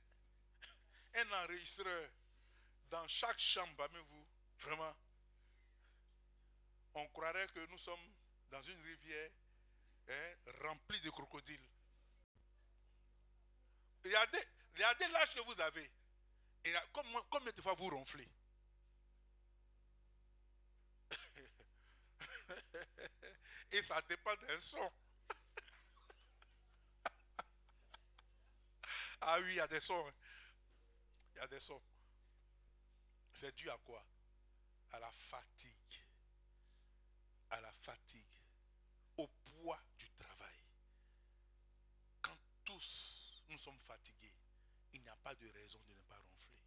un enregistreur dans chaque chambre parmi vous, vraiment, on croirait que nous sommes dans une rivière remplie de crocodiles. Regardez l'âge que vous avez. Et combien de fois vous ronflez? Et ça dépend d'un son. Ah oui, il y a des sons. Il y a des sons. C'est dû à quoi? À la fatigue. À la fatigue. Au poids du travail. Quand tous nous sommes fatigués, il n'y a pas de raison de ne pas ronfler.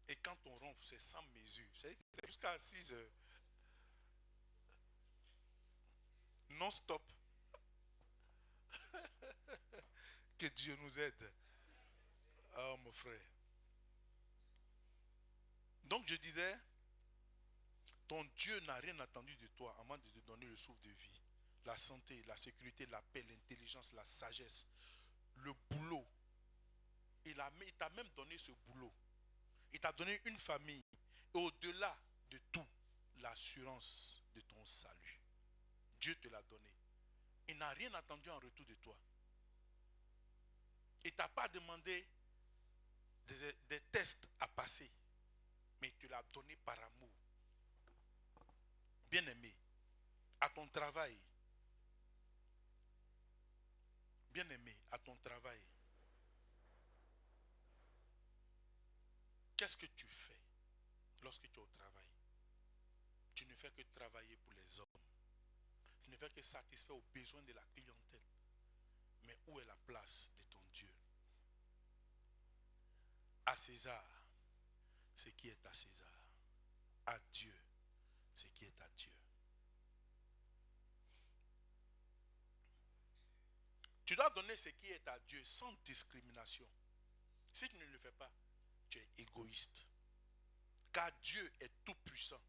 Et quand on ronfle, c'est sans mesure. C'est jusqu'à 6 heures. Non-stop. Que Dieu nous aide. Oh mon frère. Donc je disais, ton Dieu n'a rien attendu de toi avant de te donner le souffle de vie. la santé, la sécurité, la paix, l'intelligence, la sagesse, le boulot. Il t'a même donné ce boulot. Il t'a donné une famille. Et au-delà de tout, l'assurance de ton salut. Dieu te l'a donné. Il n'a rien attendu en retour de toi. Il ne t'a pas demandé des tests à passer. Mais il te l'a donné par amour. Bien-aimé, à ton travail. Bien-aimé, à ton travail. Qu'est-ce que tu fais lorsque tu es au travail? Tu ne fais que travailler pour les hommes. Tu ne fais que satisfaire aux besoins de la clientèle. Mais où est la place de ton Dieu? À César, ce qui est à César. À Dieu, ce qui est à Dieu. Tu dois donner ce qui est à Dieu sans discrimination. Si tu ne le fais pas, tu es égoïste. Car Dieu est tout puissant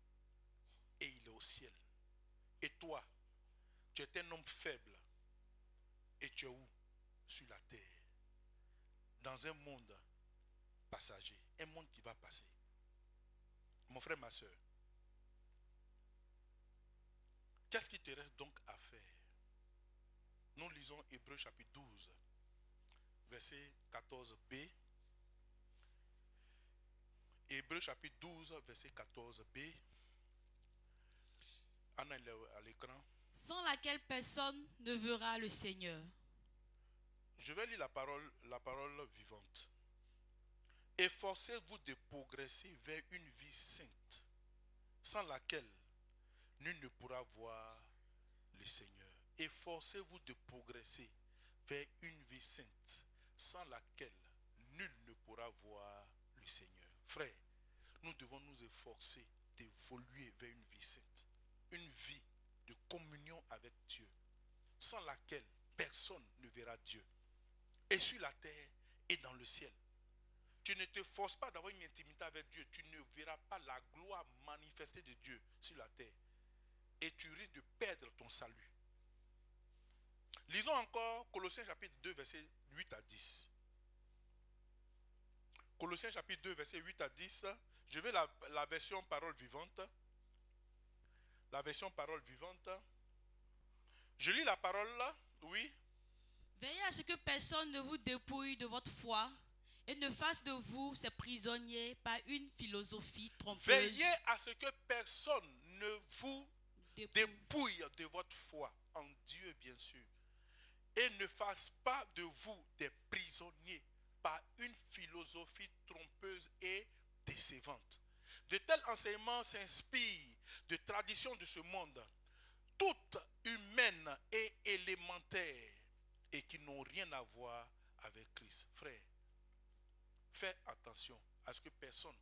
et il est au ciel. Et toi, tu es un homme faible. Et tu es où? Sur la terre. Dans un monde passager. Un monde qui va passer. Mon frère, ma soeur. Qu'est-ce qui te reste donc à faire? Nous lisons Hébreux chapitre 12, verset 14b. Hébreux chapitre 12, verset 14b. Anna est à l'écran. Sans laquelle personne ne verra le Seigneur. Je vais lire la parole vivante. Efforcez-vous de progresser vers une vie sainte, sans laquelle nul ne pourra voir le Seigneur. Efforcez-vous de progresser vers une vie sainte, sans laquelle nul ne pourra voir le Seigneur. Frère, nous devons nous efforcer d'évoluer vers une vie sainte, une vie de communion avec Dieu, sans laquelle personne ne verra Dieu. Et sur la terre et dans le ciel. Tu ne te forces pas d'avoir une intimité avec Dieu. Tu ne verras pas la gloire manifestée de Dieu sur la terre. Et tu risques de perdre ton salut. Lisons encore Colossiens chapitre 2, versets 8 à 10. Colossiens chapitre 2, versets 8 à 10. Je vais la version parole vivante. La version parole vivante. Je lis la parole là. Oui. Veillez à ce que personne ne vous dépouille de votre foi et ne fasse de vous ses prisonniers par une philosophie trompeuse. Veillez à ce que personne ne vous dépouille de votre foi en Dieu, bien sûr, et ne fasse pas de vous des prisonniers par une philosophie trompeuse et décevante. De tels enseignements s'inspirent de traditions de ce monde, toutes humaines et élémentaires, et qui n'ont rien à voir avec Christ. Frère, fais attention à ce que personne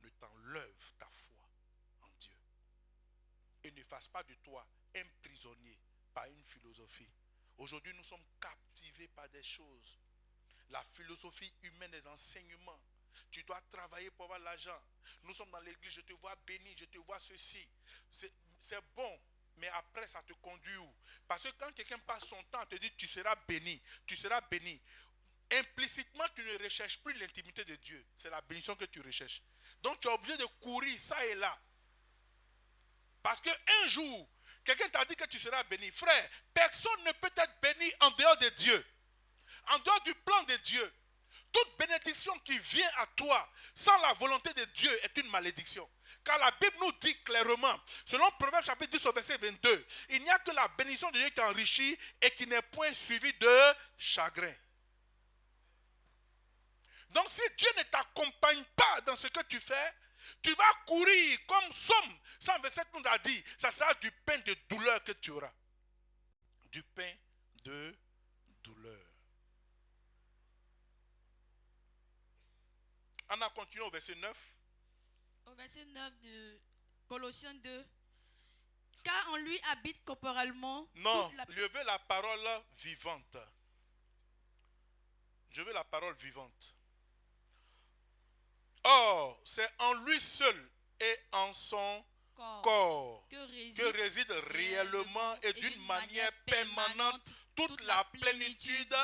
ne t'enlève ta foi en Dieu. Et ne fasse pas de toi un prisonnier par une philosophie. Aujourd'hui, nous sommes captivés par des choses. La philosophie humaine des enseignements. Tu dois travailler pour avoir l'argent. Nous sommes dans l'église, je te vois béni, je te vois ceci. C'est bon. Mais après, ça te conduit où? Parce que quand quelqu'un passe son temps, te dit tu seras béni, tu seras béni. Implicitement, tu ne recherches plus l'intimité de Dieu. C'est la bénédiction que tu recherches. Donc, tu es obligé de courir ça et là. Parce qu'un jour, quelqu'un t'a dit que tu seras béni. Frère, personne ne peut être béni en dehors de Dieu. En dehors du plan de Dieu. Toute bénédiction qui vient à toi sans la volonté de Dieu est une malédiction. Car la Bible nous dit clairement, selon Proverbe chapitre 10 au verset 22, il n'y a que la bénédiction de Dieu qui enrichit et qui n'est point suivie de chagrin. Donc si Dieu ne t'accompagne pas dans ce que tu fais, tu vas courir comme Somme 127 nous a dit, ça sera du pain de douleur que tu auras. Du pain de douleur. On a continué au verset 9. Au verset 9 de Colossiens 2. Car en lui habite corporellement Non, je veux la parole vivante. Je veux la parole vivante. Or, c'est en lui seul et en son corps que que réside réellement et d'une manière permanente toute la plénitude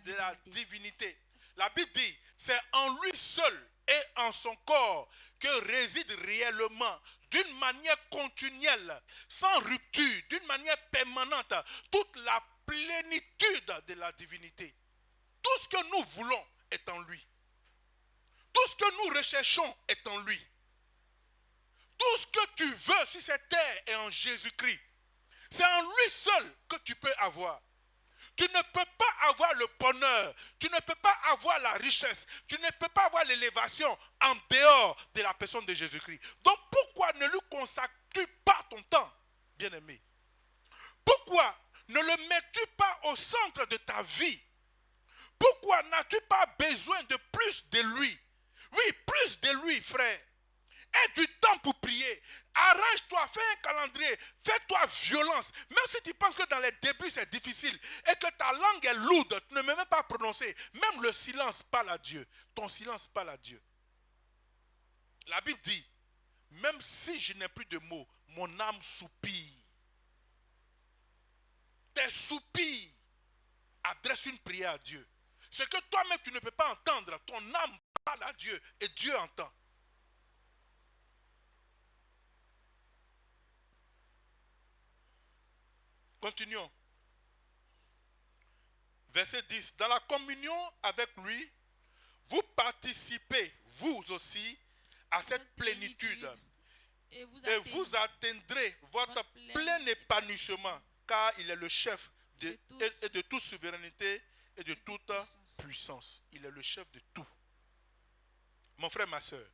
de la divinité. La Bible dit, c'est en lui seul et en son corps que réside réellement, d'une manière continuelle, sans rupture, d'une manière permanente, toute la plénitude de la divinité. Tout ce que nous voulons est en lui. Tout ce que nous recherchons est en lui. Tout ce que tu veux sur cette terre est en Jésus-Christ. C'est en lui seul que tu peux avoir. Tu ne peux pas avoir le bonheur, tu ne peux pas avoir la richesse, tu ne peux pas avoir l'élévation en dehors de la personne de Jésus-Christ. Donc pourquoi ne lui consacres-tu pas ton temps, bien-aimé? Pourquoi ne le mets-tu pas au centre de ta vie? Pourquoi n'as-tu pas besoin de plus de lui? Oui, plus de lui, frère. Aie du temps pour prier. Arrange-toi, fais un calendrier. Fais-toi violence. Même si tu penses que dans les débuts c'est difficile et que ta langue est lourde, tu ne peux même pas prononcer. Même le silence parle à Dieu. Ton silence parle à Dieu. La Bible dit, même si je n'ai plus de mots, mon âme soupire. Tes soupirs adressent une prière à Dieu. Ce que toi-même tu ne peux pas entendre, ton âme parle à Dieu et Dieu entend. Continuons. Verset 10. Dans la communion avec lui, vous participez, vous aussi, à cette plénitude. Et vous atteindrez votre plein épanouissement, car il est le chef de toute souveraineté et de toute puissance. Il est le chef de tout. Mon frère, ma soeur,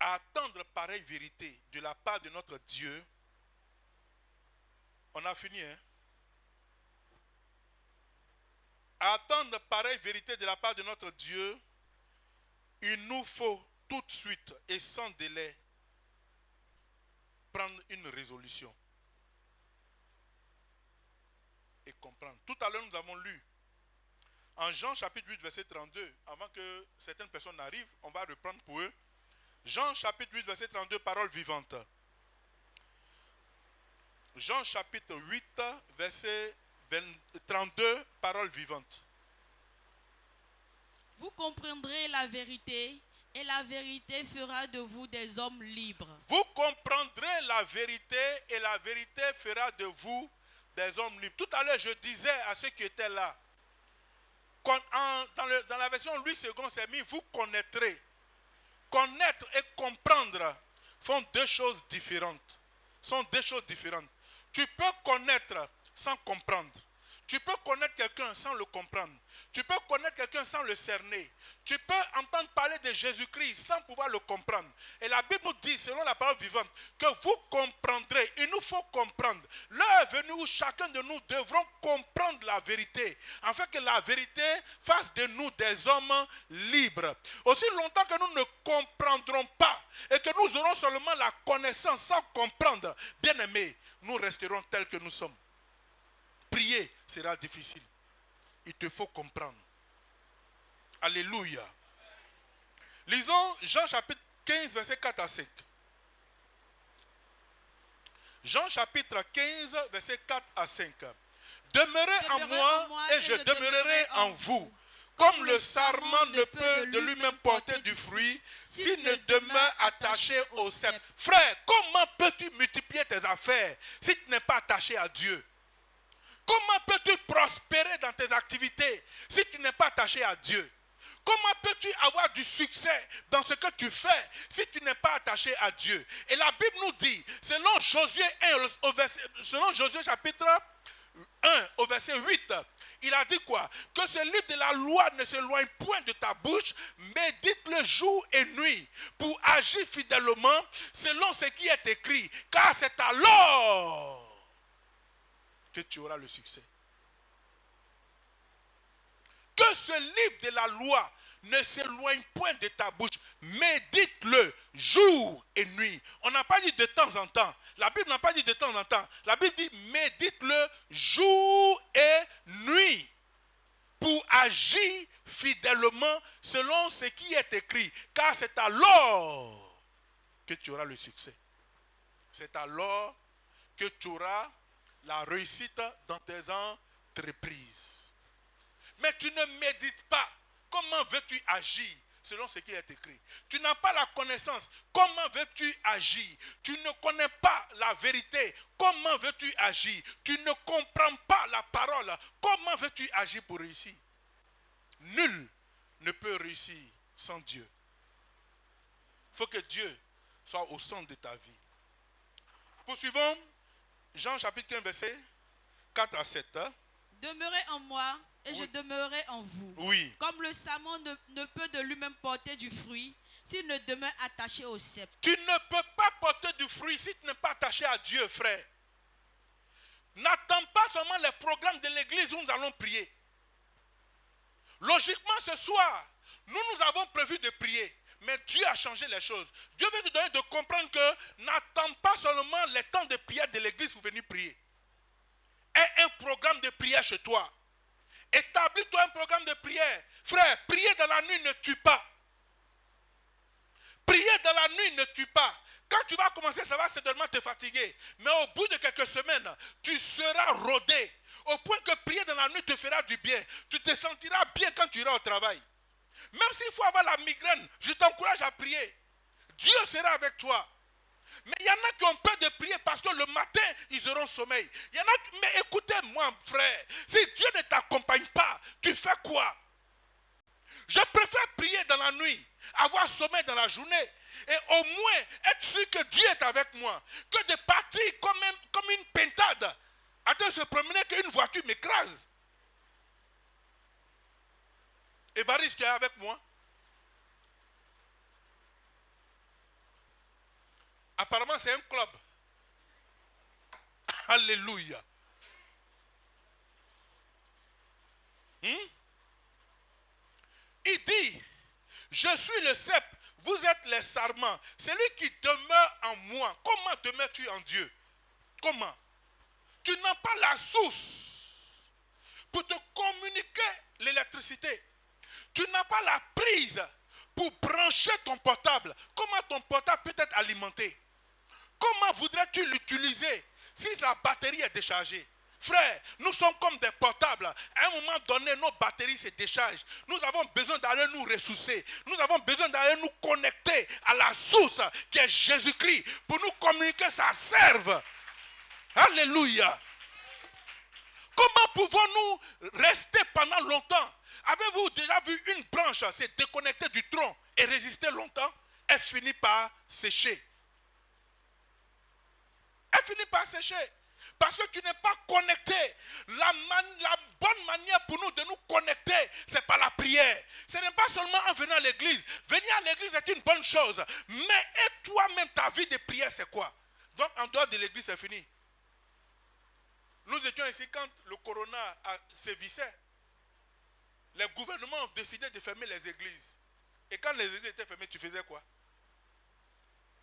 à attendre pareille vérité de la part de notre Dieu, on a fini, hein? À attendre pareille vérité de la part de notre Dieu, il nous faut tout de suite et sans délai prendre une résolution et comprendre. Tout à l'heure, nous avons lu en Jean chapitre 8, verset 32, avant que certaines personnes arrivent, on va reprendre pour eux. Jean chapitre 8, verset 32, parole vivante. Jean chapitre 8, verset 32, parole vivante. Vous comprendrez la vérité et la vérité fera de vous des hommes libres. Vous comprendrez la vérité et la vérité fera de vous des hommes libres. Tout à l'heure, je disais à ceux qui étaient là, dans la version Louis II, c'est mis, vous connaîtrez. Connaître et comprendre font deux choses différentes. Sont deux choses différentes. Tu peux connaître sans comprendre. Tu peux connaître quelqu'un sans le comprendre. Tu peux connaître quelqu'un sans le cerner. Tu peux entendre parler de Jésus-Christ sans pouvoir le comprendre. Et la Bible nous dit, selon la parole vivante, que vous comprendrez. Il nous faut comprendre. L'heure est venue où chacun de nous devrons comprendre la vérité, afin que la vérité fasse de nous des hommes libres. Aussi longtemps que nous ne comprendrons pas et que nous aurons seulement la connaissance sans comprendre, bien aimés, nous resterons tels que nous sommes. Prier sera difficile. Il te faut comprendre. Alléluia. Lisons Jean chapitre 15, verset 4 à 5. Jean chapitre 15, verset 4 à 5. Demeurez en moi et je demeurerai en vous. Comme le sarment ne peut de lui-même porter du fruit s'il ne demeure attaché au cep. Frère, comment peux-tu multiplier tes affaires si tu n'es pas attaché à Dieu? Comment peux-tu prospérer dans tes activités si tu n'es pas attaché à Dieu? Comment peux-tu avoir du succès dans ce que tu fais si tu n'es pas attaché à Dieu? Et la Bible nous dit, selon Josué 1, selon Josué chapitre 1 au verset 8, il a dit quoi? Que ce livre de la loi ne s'éloigne point de ta bouche, médite-le jour et nuit pour agir fidèlement selon ce qui est écrit, car c'est alors que tu auras le succès. Que ce livre de la loi ne s'éloigne point de ta bouche. Médite-le jour et nuit. On n'a pas dit de temps en temps. La Bible n'a pas dit de temps en temps. La Bible dit médite-le jour et nuit pour agir fidèlement selon ce qui est écrit. Car c'est alors que tu auras le succès. C'est alors que tu auras la réussite dans tes entreprises. Mais tu ne médites pas. Comment veux-tu agir selon ce qui est écrit? Tu n'as pas la connaissance. Comment veux-tu agir? Tu ne connais pas la vérité. Comment veux-tu agir? Tu ne comprends pas la parole. Comment veux-tu agir pour réussir? Nul ne peut réussir sans Dieu. Il faut que Dieu soit au centre de ta vie. Poursuivons. Jean chapitre 15, verset 4 à 7. Demeurez en moi et je demeurerai en vous. Oui. Comme le samon ne peut de lui-même porter du fruit s'il ne demeure attaché au cep. Tu ne peux pas porter du fruit si tu n'es pas attaché à Dieu, frère. N'attends pas seulement les programmes de l'église où nous allons prier. Logiquement, ce soir, nous avons prévu de prier. Mais Dieu a changé les choses. Dieu veut nous donner de comprendre que n'attends pas seulement les temps de prière de l'église pour venir prier. Aie un programme de prière chez toi. Établis-toi un programme de prière. Frère, prier dans la nuit ne tue pas. Prier dans la nuit ne tue pas. Quand tu vas commencer, ça va certainement te fatiguer. Mais au bout de quelques semaines, tu seras rodé. Au point que prier dans la nuit te fera du bien. Tu te sentiras bien quand tu iras au travail. Même s'il faut avoir la migraine, je t'encourage à prier. Dieu sera avec toi. Mais il y en a qui ont peur de prier parce que le matin, ils auront sommeil. Il y en a qui, mais écoutez-moi, frère. Si Dieu ne t'accompagne pas, tu fais quoi? Je préfère prier dans la nuit, avoir sommeil dans la journée, et au moins être sûr que Dieu est avec moi, que de partir comme une pintade, à de se promener qu'une voiture m'écrase. Évariste, tu es avec moi? Apparemment, c'est un club. Alléluia. Il dit, je suis le cep, vous êtes les sarments. Celui qui demeure en moi. Comment demeures-tu en Dieu? Comment? Tu n'as pas la source pour te communiquer l'électricité. Tu n'as pas la prise pour brancher ton portable. Comment ton portable peut être alimenté? Comment voudrais-tu l'utiliser si la batterie est déchargée? Frère, nous sommes comme des portables. À un moment donné, nos batteries se déchargent. Nous avons besoin d'aller nous ressourcer. Nous avons besoin d'aller nous connecter à la source qui est Jésus-Christ pour nous communiquer sa serve. Alléluia. Comment pouvons-nous rester pendant longtemps? Avez-vous déjà vu une branche se déconnecter du tronc et résister longtemps? Elle finit par sécher. Elle finit par sécher. Parce que tu n'es pas connecté. La bonne manière pour nous de nous connecter, c'est par la prière. Ce n'est pas seulement en venant à l'église. Venir à l'église est une bonne chose. Mais et toi-même, ta vie de prière, c'est quoi? Donc en dehors de l'église, c'est fini. Nous étions ici quand le corona sévissait. Les gouvernements ont décidé de fermer les églises. Et quand les églises étaient fermées, tu faisais quoi?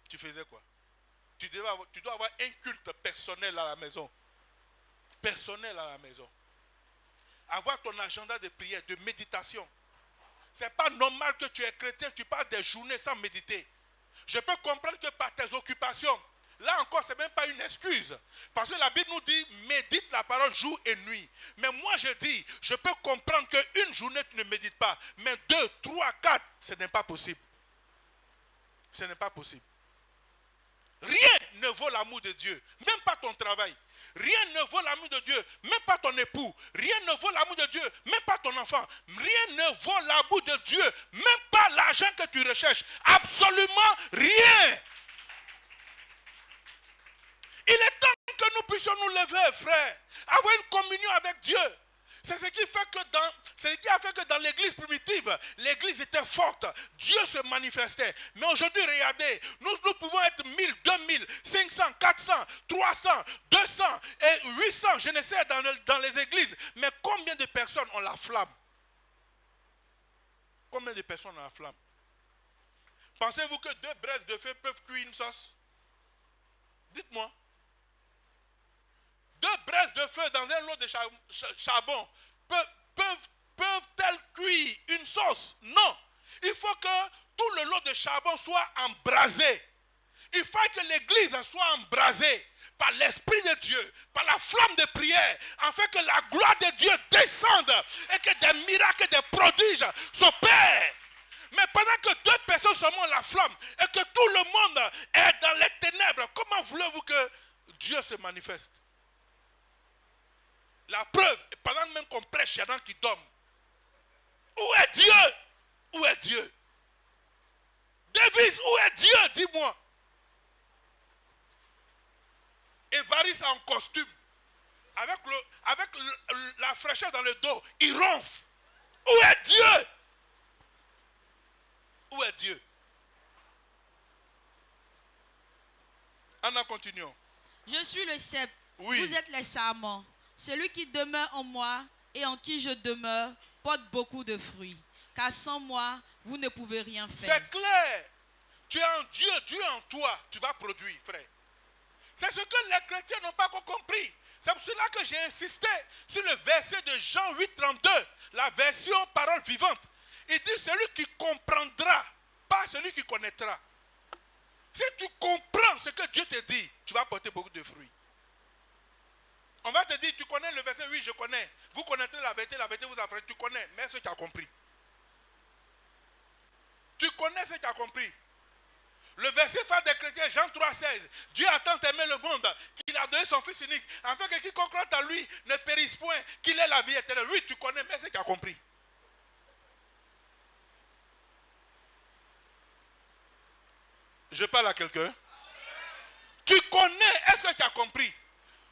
Tu faisais quoi? Tu dois avoir un culte personnel à la maison. Personnel à la maison. Avoir ton agenda de prière, de méditation. Ce n'est pas normal que tu es chrétien, tu passes des journées sans méditer. Je peux comprendre que par tes occupations, là encore, ce n'est même pas une excuse. Parce que la Bible nous dit, médite la parole jour et nuit. Mais moi je dis, je peux comprendre qu'une journée tu ne médites pas. Mais 2, 3, 4, ce n'est pas possible. Ce n'est pas possible. Rien ne vaut l'amour de Dieu, même pas ton travail. Rien ne vaut l'amour de Dieu, même pas ton époux. Rien ne vaut l'amour de Dieu, même pas ton enfant. Rien ne vaut l'amour de Dieu, même pas l'argent que tu recherches. Absolument rien. Il est temps que nous puissions nous lever, frère, avoir une communion avec Dieu. C'est ce qui a fait que dans l'église primitive, l'église était forte. Dieu se manifestait. Mais aujourd'hui, regardez, nous pouvons être 1000, 2000, 500, 400, 300, 200 et 800, je ne sais, dans les églises. Mais combien de personnes ont la flamme? Combien de personnes ont la flamme? Pensez-vous que 2 braises de feu peuvent cuire une sauce? Dites-moi. 2 braises de feu dans un lot de charbon peuvent-elles cuire une sauce? Non. Il faut que tout le lot de charbon soit embrasé. Il faut que l'église soit embrasée par l'Esprit de Dieu, par la flamme de prière, afin que la gloire de Dieu descende et que des miracles, des prodiges s'opèrent. Mais pendant que deux personnes seulement ont la flamme et que tout le monde est dans les ténèbres, comment voulez-vous que Dieu se manifeste? La preuve, pendant même qu'on prêche, il y en a qui dorment. Où est Dieu? Où est Dieu? Davis, où est Dieu? Dis-moi. Évariste en costume, avec la fraîcheur dans le dos, il ronfle. Où est Dieu? Où est Dieu? Anna, continuons. Je suis le cep, Oui. vous êtes les sarments. Celui qui demeure en moi et en qui je demeure porte beaucoup de fruits. Car sans moi, vous ne pouvez rien faire. C'est clair. Tu es en Dieu, Dieu est en toi. Tu vas produire, frère. C'est ce que les chrétiens n'ont pas encore compris. C'est pour cela que j'ai insisté sur le verset de Jean 8, 32, la version parole vivante. Il dit celui qui comprendra, pas celui qui connaîtra. Si tu comprends ce que Dieu te dit, tu vas porter beaucoup de fruits. On va te dire, tu connais le verset, oui, je connais. Vous connaîtrez la vérité vous affranchira. Tu connais, mais ce que tu as compris. Tu connais ce que tu as compris. Le verset phare des chrétiens, Jean 3, 16. Dieu a tant aimé le monde qu'il a donné son Fils unique, afin que quiconque croit à lui ne périsse point, qu'il ait la vie éternelle. Oui, tu connais, mais c'est ce que tu as compris. Je parle à quelqu'un. Tu connais, est-ce que tu as compris?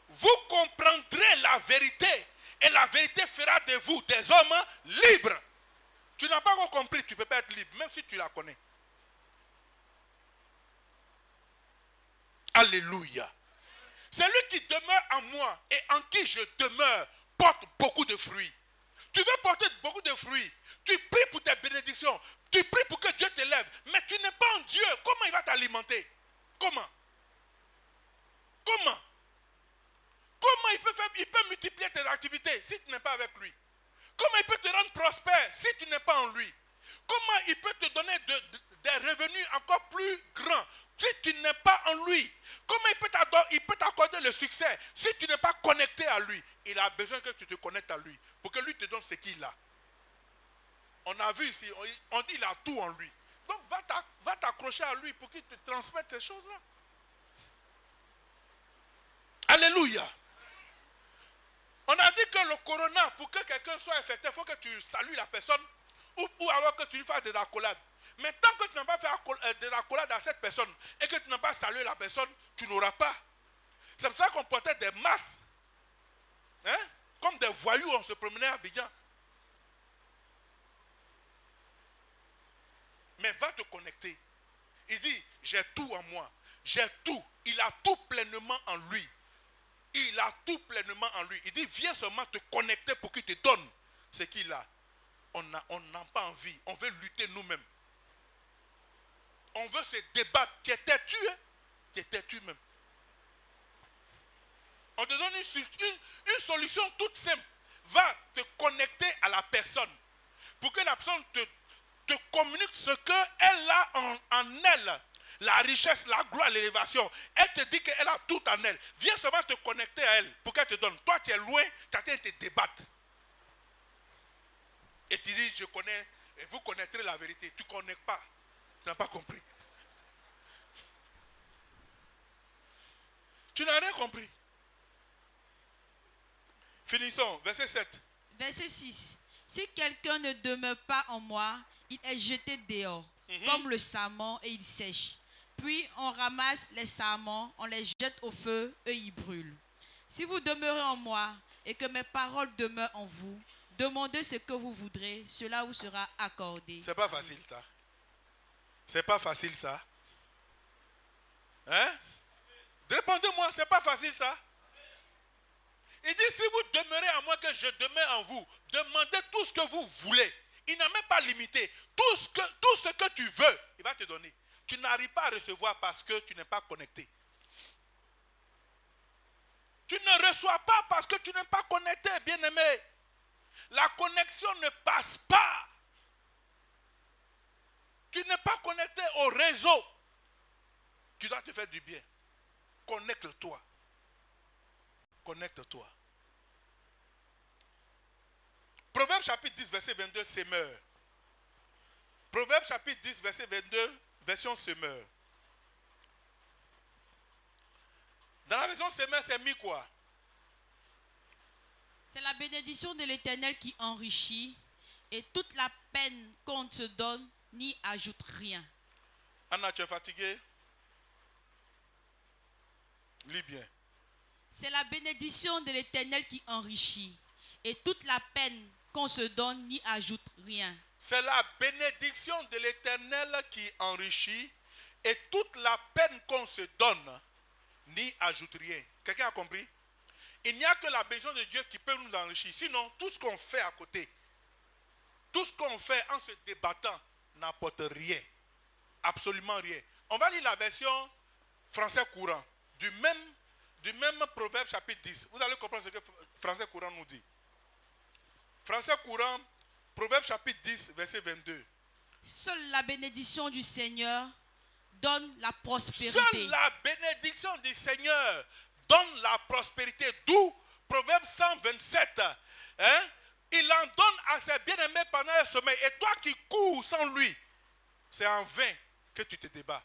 Vous comprendrez la vérité, et la vérité fera de vous des hommes libres. Tu n'as pas encore compris, tu ne peux pas être libre, même si tu la connais. Alléluia. Celui qui demeure en moi et en qui je demeure porte beaucoup de fruits. Tu veux porter beaucoup de fruits. Tu pries pour tes bénédictions. Tu pries pour que Dieu t'élève. Mais tu n'es pas en Dieu. Comment il va t'alimenter? Comment? Comment? Comment il peut multiplier tes activités si tu n'es pas avec lui? Comment il peut te rendre prospère si tu n'es pas en lui? Comment il peut te donner des revenus encore plus grands si tu n'es pas en lui? Comment il peut t'accorder le succès si tu n'es pas connecté à lui? Il a besoin que tu te connectes à lui pour que lui te donne ce qu'il a. On a vu ici, on dit qu'il a tout en lui. Donc va t'accrocher à lui pour qu'il te transmette ces choses-là. Alléluia. On a dit que le corona, pour que quelqu'un soit infecté, il faut que tu salues la personne ou alors que tu lui fasses des accolades. Mais tant que tu n'as pas fait des accolades à cette personne et que tu n'as pas salué la personne, tu n'auras pas. C'est pour ça qu'on portait des masques. Hein? Comme des voyous, on se promenait à Abidjan. Mais va te connecter. Il dit, j'ai tout en moi. J'ai tout. Il a tout pleinement en lui. Il a tout pleinement en lui. Il dit, viens seulement te connecter pour qu'il te donne ce qu'il a. On n'a pas envie. On veut lutter nous-mêmes. On veut se débattre. Tu es têtu, hein? Tu es têtu même. On te donne une solution toute simple. Va te connecter à la personne. Pour que la personne te communique ce qu'elle a en elle. La richesse, la gloire, l'élévation. Elle te dit qu'elle a tout en elle. Viens seulement te connecter à elle pour qu'elle te donne. Toi, tu es loin, tu as train de te débattre. Et tu dis, je connais, et vous connaîtrez la vérité. Tu ne connais pas. Tu n'as pas compris. Tu n'as rien compris. Finissons, verset 7. Verset 6. Si quelqu'un ne demeure pas en moi, il est jeté dehors, comme le sarment, et il sèche. Puis on ramasse les sarments, on les jette au feu, eux ils brûlent. Si vous demeurez en moi et que mes paroles demeurent en vous, demandez ce que vous voudrez, cela vous sera accordé. C'est pas facile ça. C'est pas facile ça. Hein? Répondez-moi, c'est pas facile ça. Il dit, si vous demeurez en moi que je demeure en vous, demandez tout ce que vous voulez. Il n'a même pas limité. Tout ce que tu veux, il va te donner. Tu n'arrives pas à recevoir parce que tu n'es pas connecté. Tu ne reçois pas parce que tu n'es pas connecté, bien-aimé. La connexion ne passe pas. Tu n'es pas connecté au réseau. qui doit te faire du bien. Connecte-toi. Connecte-toi. Proverbe chapitre 10, verset 22, semeur. Proverbe chapitre 10, verset 22, version semeur. Dans la version semeur, c'est mis quoi? C'est la bénédiction de l'Éternel qui enrichit, et toute la peine qu'on te donne n'y ajoute rien. Anna, tu es fatiguée? Lis bien. C'est la bénédiction de l'Éternel qui enrichit, et toute la peine qu'on se donne n'y ajoute rien. C'est la bénédiction de l'Éternel qui enrichit, et toute la peine qu'on se donne n'y ajoute rien. Quelqu'un a compris? Il n'y a que la bénédiction de Dieu qui peut nous enrichir. Sinon, tout ce qu'on fait à côté, tout ce qu'on fait en se débattant n'apporte rien. Absolument rien. On va lire la version français courant du même proverbe chapitre 10. Vous allez comprendre ce que français courant nous dit. Français courant, proverbe chapitre 10, verset 22. Seule la bénédiction du Seigneur donne la prospérité. Seule la bénédiction du Seigneur donne la prospérité. D'où proverbe 127. Il en donne à ses bien-aimés pendant le sommeil. Et toi qui cours sans lui, c'est en vain que tu te débats.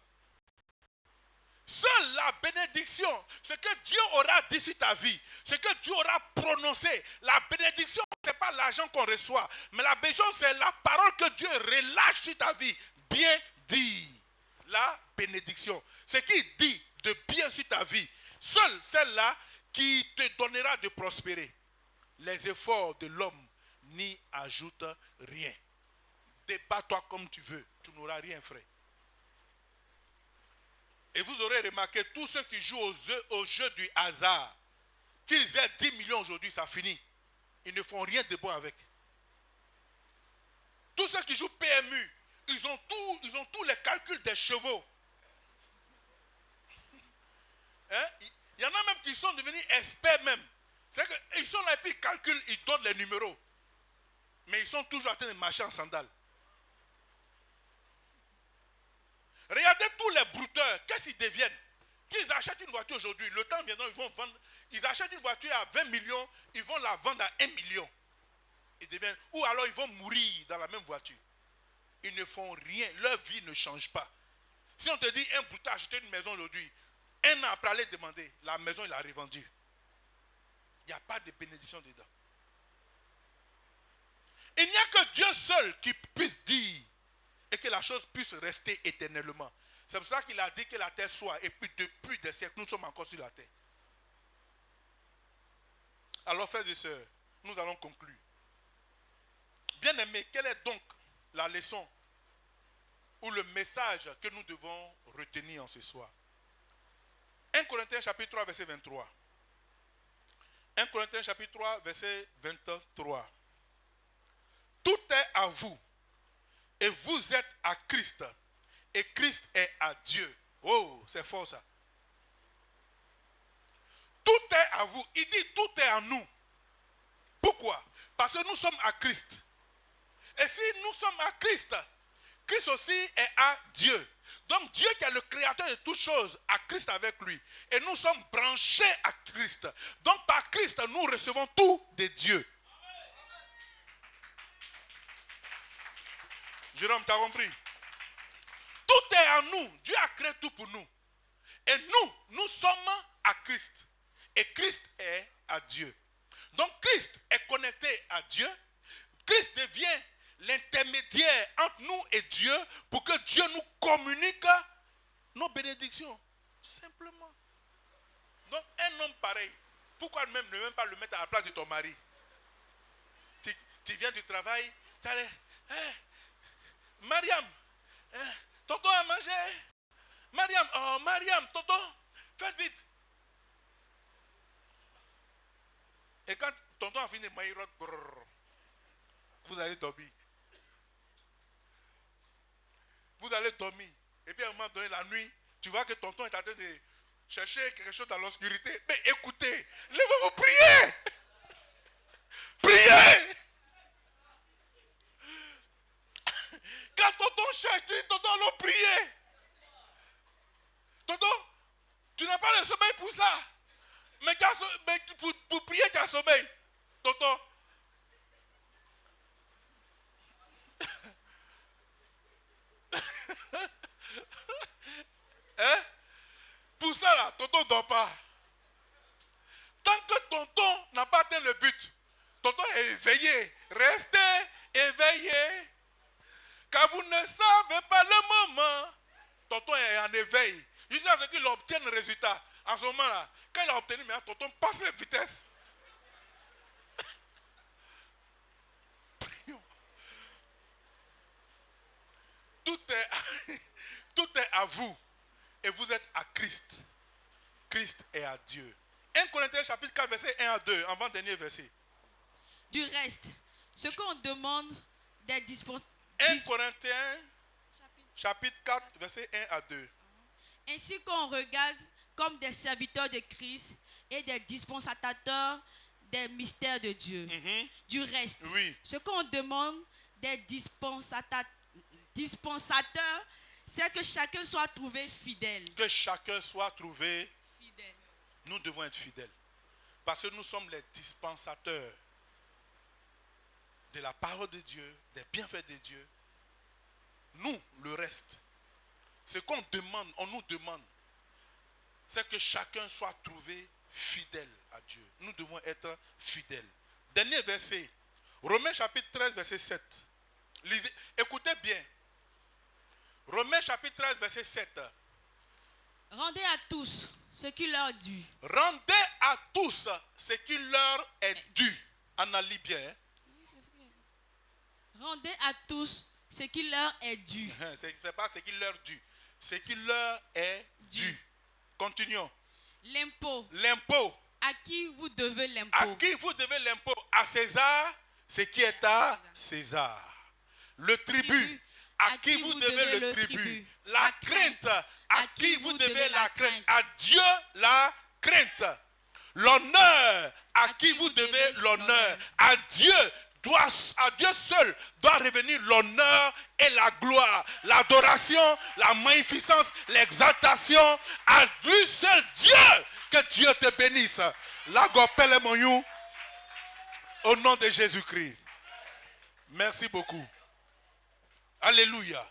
Seule la bénédiction, ce que Dieu aura dit sur ta vie, ce que Dieu aura prononcé, la bénédiction, ce n'est pas l'argent qu'on reçoit, mais la bénédiction, c'est la parole que Dieu relâche sur ta vie. Bien dit. La bénédiction. Ce qu'il dit de bien sur ta vie, seule celle-là qui te donnera de prospérer. Les efforts de l'homme n'y ajoutent rien. Débat-toi comme tu veux, tu n'auras rien, frère. Et vous aurez remarqué, tous ceux qui jouent au jeu du hasard, qu'ils aient 10 millions aujourd'hui, ça finit. Ils ne font rien de bon avec. Tous ceux qui jouent PMU, ils ont tous les calculs des chevaux. Il y en a même qui sont devenus experts même. C'est qu'ils sont là et puis ils calculent, ils donnent les numéros. Mais ils sont toujours en train de marcher en sandales. Regardez tous les brouteurs, qu'est-ce qu'ils deviennent? Qu'ils achètent une voiture aujourd'hui, le temps viendra, ils vont vendre. Ils achètent une voiture à 20 millions, ils vont la vendre à 1 million. Ils deviennent, ou alors ils vont mourir dans la même voiture. Ils ne font rien, leur vie ne change pas. Si on te dit un brouteur a acheté une maison aujourd'hui, un an après aller demander, la maison il a revendue. Il n'y a pas de bénédiction dedans. Il n'y a que Dieu seul qui puisse dire et que la chose puisse rester éternellement. C'est pour ça qu'il a dit que la terre soit, et puis depuis des siècles, nous sommes encore sur la terre. Alors frères et sœurs, nous allons conclure. Bien aimés, quelle est donc la leçon ou le message que nous devons retenir en ce soir? 1 Corinthiens chapitre 3, verset 23. 1 Corinthiens chapitre 3, verset 23. Tout est à vous. Et vous êtes à Christ. Et Christ est à Dieu. Oh, c'est fort ça. Tout est à vous. Il dit tout est à nous. Pourquoi? Parce que nous sommes à Christ. Et si nous sommes à Christ, Christ aussi est à Dieu. Donc Dieu qui est le créateur de toutes choses, a Christ avec lui. Et nous sommes branchés à Christ. Donc par Christ, nous recevons tout de Dieu. Jérôme, tu as compris? Tout est à nous. Dieu a créé tout pour nous. Et nous sommes à Christ. Et Christ est à Dieu. Donc Christ est connecté à Dieu. Christ devient l'intermédiaire entre nous et Dieu pour que Dieu nous communique nos bénédictions. Simplement. Donc un homme pareil, pourquoi ne même pas le mettre à la place de ton mari? Tu viens du travail, tu allais, Mariam, tonton a mangé. Mariam, oh Mariam, tonton, faites vite. Et quand tonton a fini de manger, vous allez dormir. Vous allez dormir. Et puis à un moment donné, la nuit, tu vois que tonton est en train de chercher quelque chose dans l'obscurité. Mais écoutez, levez-vous, priez. Priez. Quand tonton cherche, dis tonton, allons prier. Tonton, ça. Mais pour prier, tu as sommeil. Tonton. Hein? Pour ça, là, tonton ne dort pas. Tant que tonton n'a pas atteint le but, tonton est éveillé. Restez éveillé. Car vous ne savez pas le moment. Tonton est en éveil. Jusqu'à ce qu'il obtienne le résultat. En ce moment-là, quand il a obtenu, mais tonton passe la vitesse. Prions. Tout est à vous. Et vous êtes à Christ. Christ est à Dieu. 1 Corinthiens chapitre 4, verset 1 à 2, avant-dernier verset. Du reste, ce qu'on demande des dispensations. 1 Corinthiens chapitre 4, verset 1 à 2. Ainsi qu'on regarde comme des serviteurs de Christ et des dispensateurs des mystères de Dieu. Du reste, Oui. ce qu'on demande des dispensateurs, c'est que chacun soit trouvé fidèle. Que chacun soit trouvé Fidèle. Nous devons être fidèles. Parce que nous sommes les dispensateurs de la parole de Dieu, des bienfaits de Dieu. Nous, le reste, ce qu'on demande, on nous demande, c'est que chacun soit trouvé fidèle à Dieu. Nous devons être fidèles. Dernier verset, Romains chapitre 13, verset 7. Lisez, écoutez bien. Romains chapitre 13, verset 7. Rendez à tous ce qui leur est dû. Rendez à tous ce qui leur est dû. Analyse bien. Hein? Rendez à tous ce qui leur est dû. C'est pas ce qui leur est dû. Ce qui leur est dû. Continuons. L'impôt. L'impôt. À qui vous devez l'impôt? À qui vous devez l'impôt? À César, ce qui est à César. Le tribut. À qui vous devez le tribut? La crainte. À qui vous devez la crainte? À Dieu la crainte. L'honneur. À qui vous devez l'honneur? À Dieu seul doit revenir l'honneur et la gloire, l'adoration, la magnificence, l'exaltation. À lui seul Dieu, que Dieu te bénisse. La gopelle mon you, au nom de Jésus-Christ. Merci beaucoup. Alléluia.